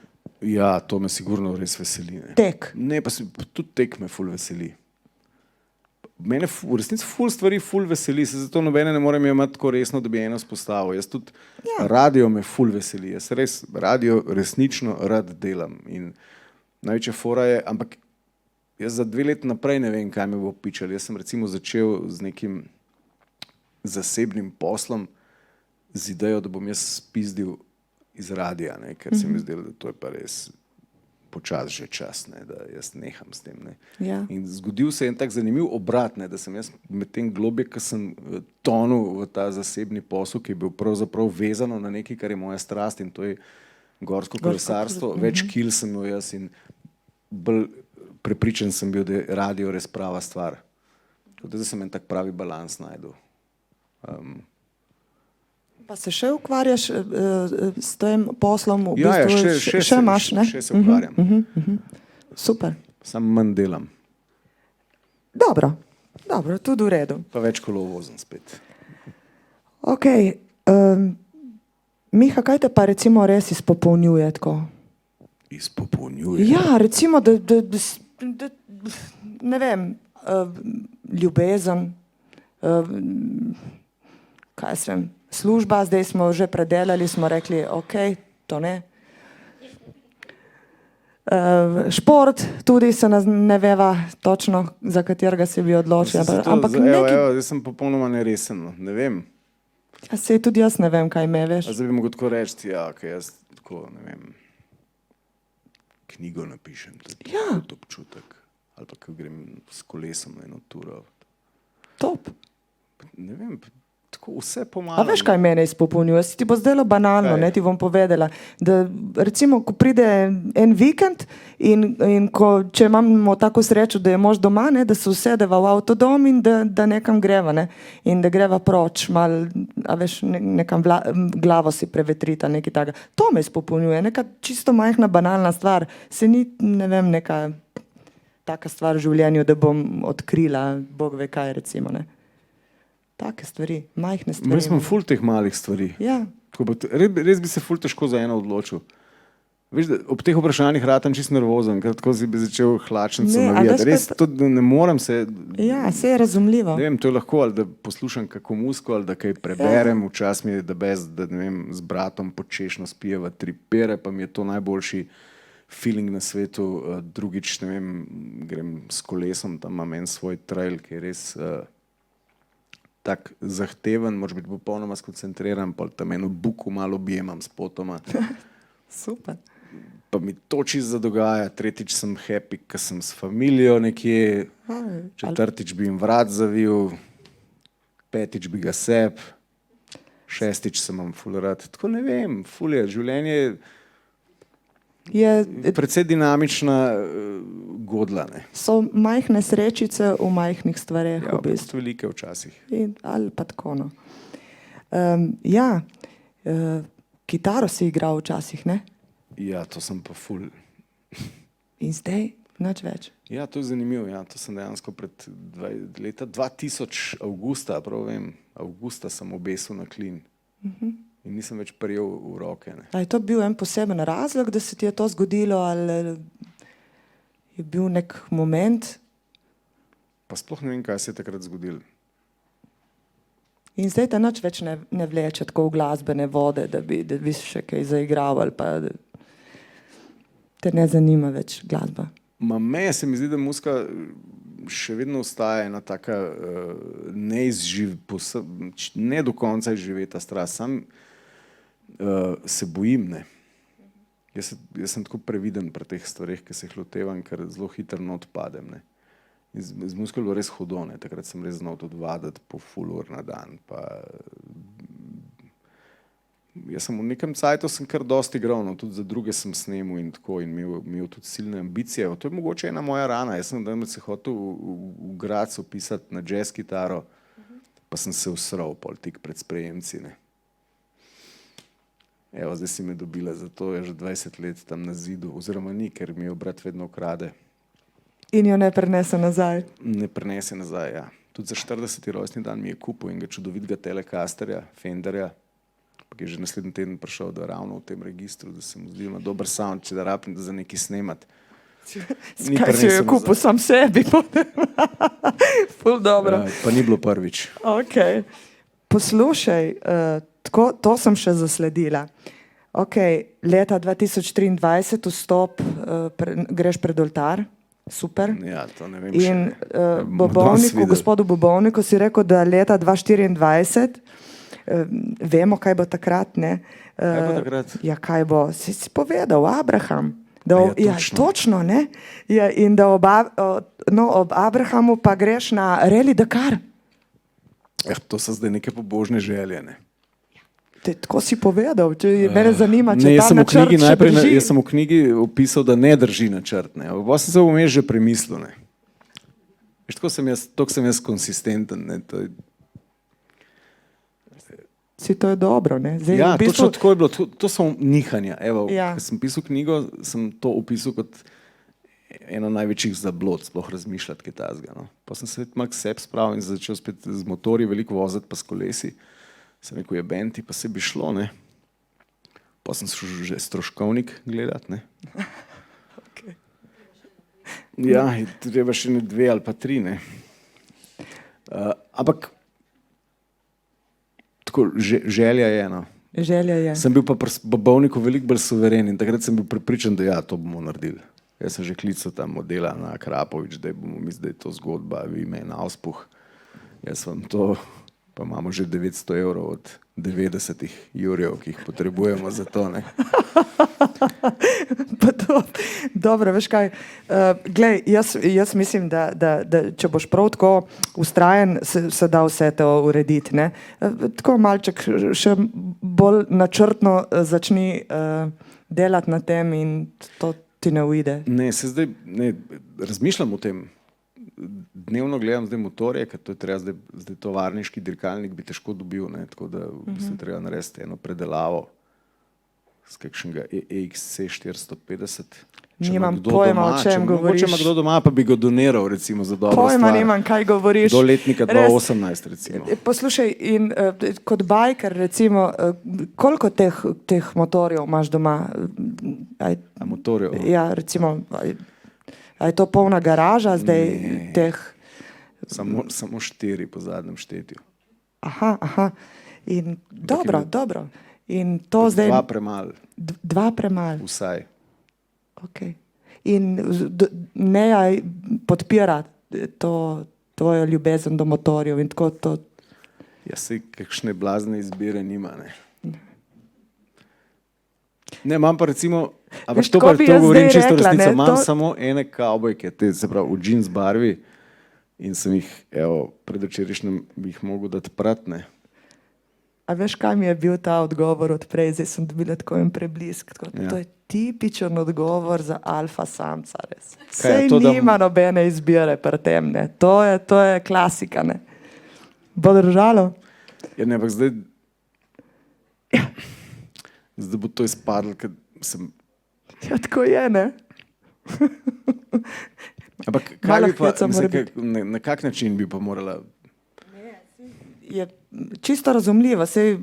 Ja, to me sigurno res veseli. Ne. Tek. Ne, pa tudi tek me ful veseli. Mene v resnici ful stvari ful veseli, se zato nobene ne morem imati tako resno, da bi eno spostavil. Jaz tudi radio me ful veseli. Jaz res radio resnično rad delam. In največja fora je, ampak jaz za 2 leti naprej ne vem, kaj me bo pičal. Jaz sem recimo začel z nekim zasebnim poslom z idejo, da bom jaz spizdil iz radija, ne, ker se mi zdelo, da to je pa res počas že čas, ne, da jaz neham s tem. Ne. Ja. In zgodil se je en tak zanimiv obrat, ne, da sem jaz med tem globje, ko sem tonil v ta zasebni posel, ki je bil pravzaprav vezano na nekaj, kar je moja strast in to je gorsko kolesarstvo. Več kil sem imel jaz in bolj prepričan sem bil, da je radio res prava stvar. Tako da sem en tak pravi balans najdel. Pa se še ukvarjaš s tem poslom? V ja, bistvu, še imaš, ne? Še se ukvarjam. Super. Samo manj delam. Dobro, tudi v redu. Pa več kolo vozim spet. Ok, Miha, kaj te pa recimo res izpopolnjuje tako? Izpopolnjuje? Ja, recimo, da ne vem, ljubezen, kaj sem, služba, zdaj smo že predelali, smo rekli, ok, to ne. Šport, tudi se ne veva točno, za katerega se bi odločil. Ampak jaz sem popolnoma neresen, ne vem. Sej tudi jaz ne vem, kaj me veš. Zdaj bi mogel tako reči, ja, kaj jaz tako, ne vem, knjigo napišem, tudi občutek. Ali pa, ko grem s kolesom na eno turo. Top. Ne vem, tako vse pomaga. A veš, kaj mene izpopolnjuje? Ti bo zdelo banalno, ne, ti bom povedala, da recimo, ko pride en vikend in če imamo tako srečo, da je mož doma, ne, da se usedeva v avtodom in da nekam greva, ne, in da greva proč, mal, a veš, nekam glavo si prevetrita, nekaj takega. To me izpopolnjuje, neka čisto majhna banalna stvar, se ni, ne vem, neka taka stvar v življenju, da bom odkrila, Bog ve kaj, recimo, ne. Take stvari, majhne stvari. Jaz imam ful teh malih stvari. Ja. Res bi se ful težko za eno odločil. Veš, da ob teh vprašanjih ratam čisto nervozen, ker tako si bi začel hlačnico navijati. Res to ne morem se... Ja, se je razumljivo. Ne vem, to je lahko, ali da poslušam kako muziko, ali da kaj preberem. Včasih mi je, da ne vem, z bratom počešno spijeva 3 pere, pa mi je to najboljši feeling na svetu. Drugič, ne vem, grem s kolesom, tam imam en svoj trail, ki je res... tak zahteven, moraš biti popolnoma skoncentriran, pa tam eno buku malo objemam s potoma. Super. Pa mi to čisto dogaja. Tretjič sem happy, ker sem s familijo nekje. Četrtič bi jim vrat zavil. 5. bi ga seb. 6. sem vam ful rad. Tako ne vem, ful je. Življenje je precej dinamična godla. Ne? So majhne srečice v majhnih stvareh. Ja, v bistvu velike včasih. Ali pa tako, no. Kitaro si igral včasih, ne? Ja, to sem pa ful. In zdaj nič več. Ja, to je zanimivo. Ja. To sem dejansko pred leta 2000 avgusta, prav vem, avgusta sem obesil na klin. in nisem več prijel v roke. Ne. A je to bil en poseben razlog, da se ti je to zgodilo, ali je bil nek moment? Pa sploh ne vem, kaj se je takrat zgodilo. In zdaj te nič več ne vleče tako v glasbene vode, da bi še kaj zaigral, ali pa te ne zanima več glasba. Meni se mi zdi, da muzika še vedno ostaja ena taka ne do konca izživeta strast. Sam se bojim, ne. Jaz sem tako previden pri teh stvareh, ki se jih lotevam, ker zelo hitro not padem, ne. Z muziko je bilo res hudo, ne. Takrat sem res znal tudi vaditi po ful ur na dan. Jaz sem v nekem cajtu sem kar dosti igral, no, tudi za druge sem snemal in tako in imel tudi silne ambicije. To je mogoče ena moja rana. Jaz sem danes se hotel v Gradcu pisati na jazz kitaro, pa sem se usral pol tik pred sprejemci, ne. Evo, zdaj si me dobila, zato je že 20 let tam na zidu, oziroma ni, ker mi jo brat vedno ukrade. In jo ne prenese nazaj. Ne prenese nazaj, ja. Tudi za 40. rojstni dan mi je kupil enega čudovitega Telecasterja, Fenderja, ki je že naslednji teden prišel, da ravno v tem registru, da se mu zdi ima dober sound, če da rabim za nekaj snemat. Kaj si jo kupil sam sebi? Ful dobro. Pa ni bilo prvič. Ok. Poslušaj, to sem še zasledila. Ok, leta 2023 vstop, greš pred oltar. Super. Ja, to ne vem in še. Gospodu Bobovniku si rekel, da leta 2024 vemo, kaj bo takrat, ne? Kaj bo takrat? Ja, kaj bo? Si povedal, Abraham. Točno, ne? Ja, in da ob Abrahamu pa greš na Rally Dakar. To so zdaj neke pobožne želje, ne? Tako si povedal, če mene zanima, če ta načrt še najprej, drži. Jaz sem v knjigi opisal, da ne drži načrt, ne. Pa sem se vmes že premislil, ne. Veš, tako sem jaz konsistenten, ne. To je dobro, ne? Zdaj, ja, v bistvu... točno tako je bilo. To so nihanja. Evo, ja. Ko sem pisal knjigo, sem to opisal kot eno največjih zablod, sploh razmišljati kaj takega, no. Pa sem se malo k sebi spravil in začel spet z motorji veliko voziti pa s kolesi. Sem rekel, je benti, pa se bi šlo, ne. Pa sem šel že stroškovnik gledati, ne. Okay. Ja, treba še ne 2 ali pa 3, ne. Ampak tako, želja je, no. Želja je. Sem bil pa pri Bobovniku veliko bolj suveren in takrat sem bil prepričan, da ja, to bomo naredili. Jaz sem že klical tam modela na Krapovič, da bomo mislili, da je to zgodba, vi me na auspuh. Jaz vam to, pa imamo že 900 evrov od 90 jurjev, ki jih potrebujemo za to, ne. Pa to, dobro, veš kaj, glej, jaz mislim, da če boš prav tako ustrajen, se da vse to urediti, ne. Tako malček še bolj načrtno začni delati na tem in to ti ne uide. Ne, razmišljam o tem. Dnevno gledam zdaj motorje, ker to je treba zdaj tovarniški dirkalnik bi težko dobil, ne, tako da v bistvu treba narediti eno predelavo z kakšnega EXC 450. Nimam pojma, o čem govoriš. Če ima kdo doma, pa bi ga doniral, recimo, za dobro stvar. Pojma nimam, kaj govoriš. Do letnika 2018, recimo. Poslušaj, in kot bajker, recimo, koliko teh motorjev imaš doma? Motorjev? Ja, recimo, a je to polna garaža zdaj teh? Samo 4 po zadnjem štetju. Aha. In dobro. In to zdaj... 2 premalo. 2 premalo. Vsaj. Ok. In Neja podpira to tvojo ljubezen do motorjev in tako to... Ja, saj kakšne blazne izbire nima, ne. Ne, imam pa recimo, ampak to govorim čisto resnico, imam samo ene kavbojke, se pravi v džins barvi in sem jih, evo, predvčerajšnjem bi jih mogel dati prat, ne. A veš, kaj mi je bil ta odgovor od prej, zdaj sem dobila tako en preblisk, tako, to je tipičen odgovor za alfa samca, res. Sej nima nobene izbire pri tem, ne. To je klasika, ne. Bo držalo? Ja, ne, ampak zdaj bo to izpadlo, ker sem... Ja, tako je, ne? Ampak kaj bi pa, na kak način bi pa morala... Je čisto razumljivo, sej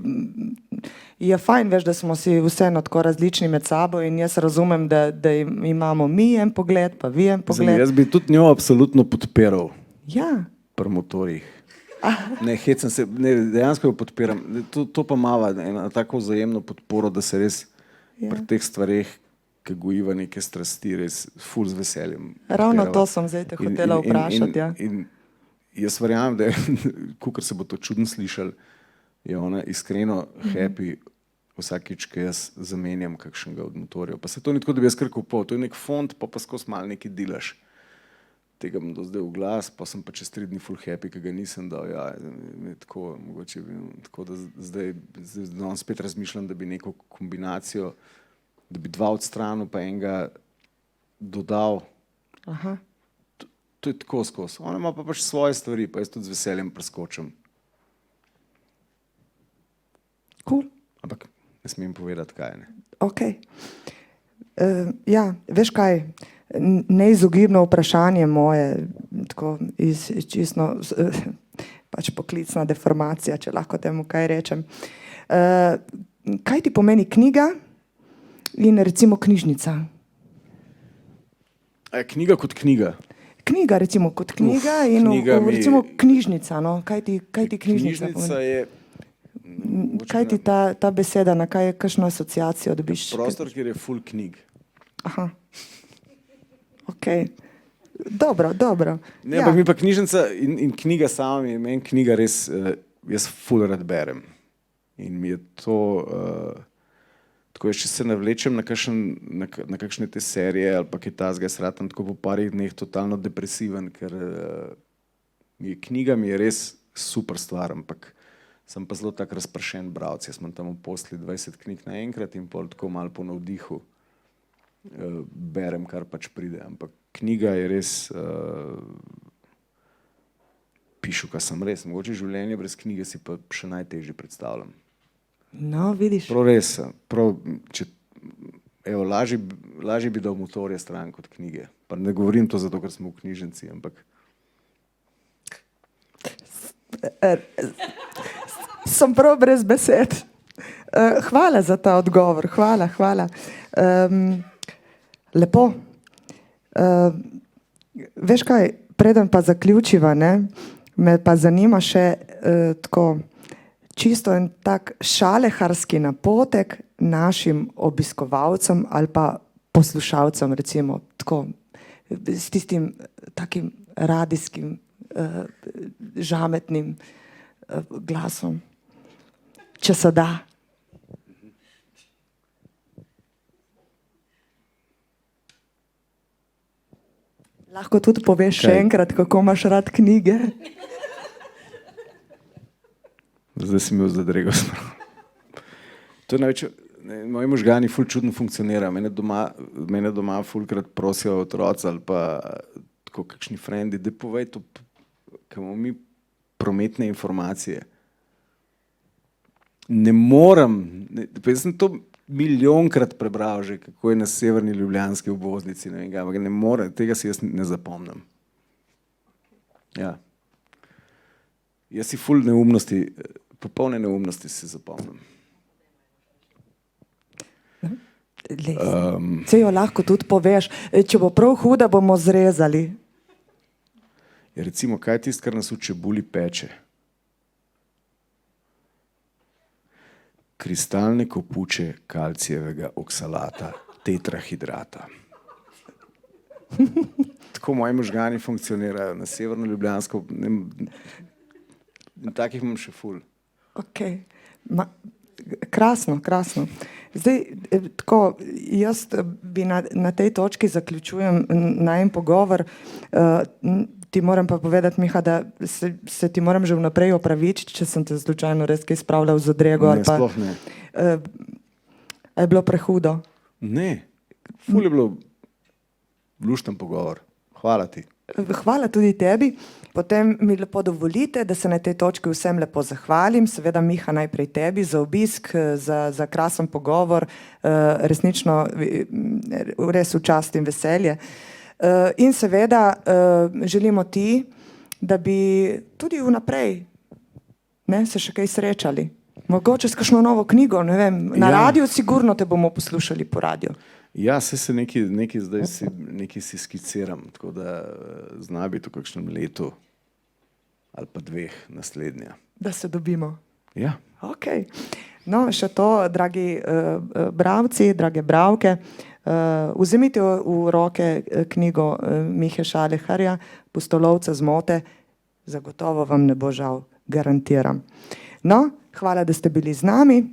je fajn, veš, da smo si vseeno tako različni med sabo in jaz razumem, da imamo mi en pogled, pa vi en pogled. Jaz bi tudi njo absolutno podpiral Ja, pri motorjih. Ne, hecam se, ne, dejansko jo podpiram. To pa mava ena tako vzajemno podporo, da se res pri teh stvareh, ki gojiva neke strasti, res ful z veseljem. ravno podpirava. to sem zdaj te hotela vprašati. Ja. In jaz verjamem, da kakor se bo to čudno slišal, je ona iskreno happy vsakič, ko jaz zamenjam kakšnega od motorjev. Pa se to ni tako, da bi jaz kar kupil, to je nek fond, pa skozi malo nekaj delaš. Tega bom do zdaj v glas, pa sem pa čez 3 dni full happy, ki ga nisem dal. Ja, tako, mogoče bi, tako da zdaj spet razmišljam, da bi neko kombinacijo, da bi 2 odstranil, pa enega dodal. Aha. To je tako skozi. Ona ima pa pač svoje stvari, pa jaz tudi z veseljem preskočim. Cool. Ampak ne smem povedati, kaj ne. Ok. Ja, veš kaj, neizogibno vprašanje moje, tako iz čisto pač poklicna deformacija, če lahko temu kaj rečem. Kaj ti pomeni knjiga in recimo knjižnica? Knjiga kot knjiga. Knjiga recimo kot knjiga in recimo knjižnica. No? Kaj ti knjižnica pomeni? Knjižnica je Kaj ti ta beseda, na kaj kakšno asociacijo dobiš? prostor, kjer je full knjig. Aha. Ok. Dobro. Ne, ampak mi pa knjižnica in knjiga sama, meni knjiga res, jaz full rad berem. In mi je to, tako jaz, če se navlečem na kakšne te serije ali pa kaj tazga, jaz ratam tako po parih dneh totalno depresiven, ker knjiga mi je res super stvar, ampak sem pa zelo tak razpršen bralec. Jaz imam tam v posli 20 knjig naenkrat in pol tako malo po navdihu berem, kar pač pride. Ampak knjiga je res pišu, kar sem res. Mogoče življenje brez knjige si pa še najtežje predstavljam. No, vidiš. Prav res, lažje bi dal motorje stran kot knjige. Pa ne govorim to zato, ker smo v knjižnici, ampak Sem prav brez besed. Hvala za ta odgovor. Hvala. Lepo. Veš kaj, preden pa zaključiva, ne, me pa zanima še tako čisto en tak šaleharski napotek našim obiskovalcem ali pa poslušalcem, recimo tako s tistim takim radijskim žametnim glasom. Če se da. Lahko tudi poveš še enkrat, kako imaš rad knjige. Zdaj si mi zadrego sprav. To je največje, moji možgani ful čudno funkcionirajo. Mene doma fulkrat prosijo otroci ali pa tako kakšni frendi, da povej to, kaj imamo mi prometne informacije. Ne morem, jaz sem to milijonkrat prebral že, kako je na severni ljubljanski obvoznici, ne vem kaj, ampak ne morem, tega si jaz ne zapomnim. Ja. Jaz si ful neumnosti, popolne neumnosti si zapomnim. Se jo lahko tudi poveš. Če bo prav huda, bomo zrezali. Ja, recimo, kaj je tisto, kar nas v čebuli peče? Kristalne kopuče kalcijevega oksalata, tetrahidrata. Tako moji možgani funkcionirajo na severno ljubljansko, takih imam še ful. Ok. Krasno. Zdaj, tako, jaz bi na tej točki zaključujem najin pogovor. Ti moram pa povedati, Miha, da se ti moram že vnaprej opravičiti, če sem te slučajno res kaj spravljal z zadrego. Ne, sploh ne. Je bilo prehudo? Ne, ful je bilo lušten pogovor. Hvala ti. Hvala tudi tebi. Potem mi lepo dovolite, da se na tej točki vsem lepo zahvalim. Seveda, Miha, najprej tebi za obisk, za krasen pogovor. Resnično res v čast in veselje. In seveda želimo ti, da bi tudi vnaprej se še kaj srečali. Mogoče s kakšno novo knjigo, ne vem, na Ja. radiju sigurno te bomo poslušali po radiju. Ja, se nekaj zdaj nekaj si skiciram, tako da zna biti v kakšnem letu ali pa 2 naslednja. Da se dobimo. Ja. Ok. No, še to, dragi bralci, drage bralke, vzemite v roke knjigo Mihe Šaleharja, Pustolovca zmote, zagotovo vam ne bo žal, garantiram. No, hvala, da ste bili z nami,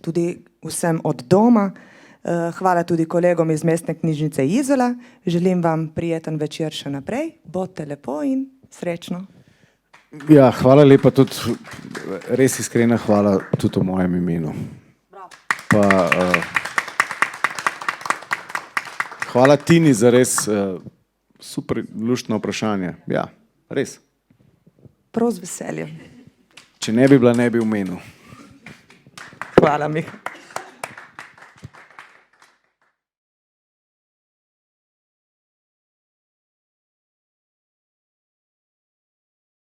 tudi vsem od doma. Hvala tudi kolegom iz Mestne knjižnice Izola. Želim vam prijeten večer še naprej. Bodite lepo in srečno. Ja, hvala lepa tudi, res iskrena hvala tudi v mojem imenu. Pa, hvala Tini za res super luštno vprašanje. Ja, res. Prav z veseljem. Če ne bi bila, ne bi omenil. Hvala, Miha.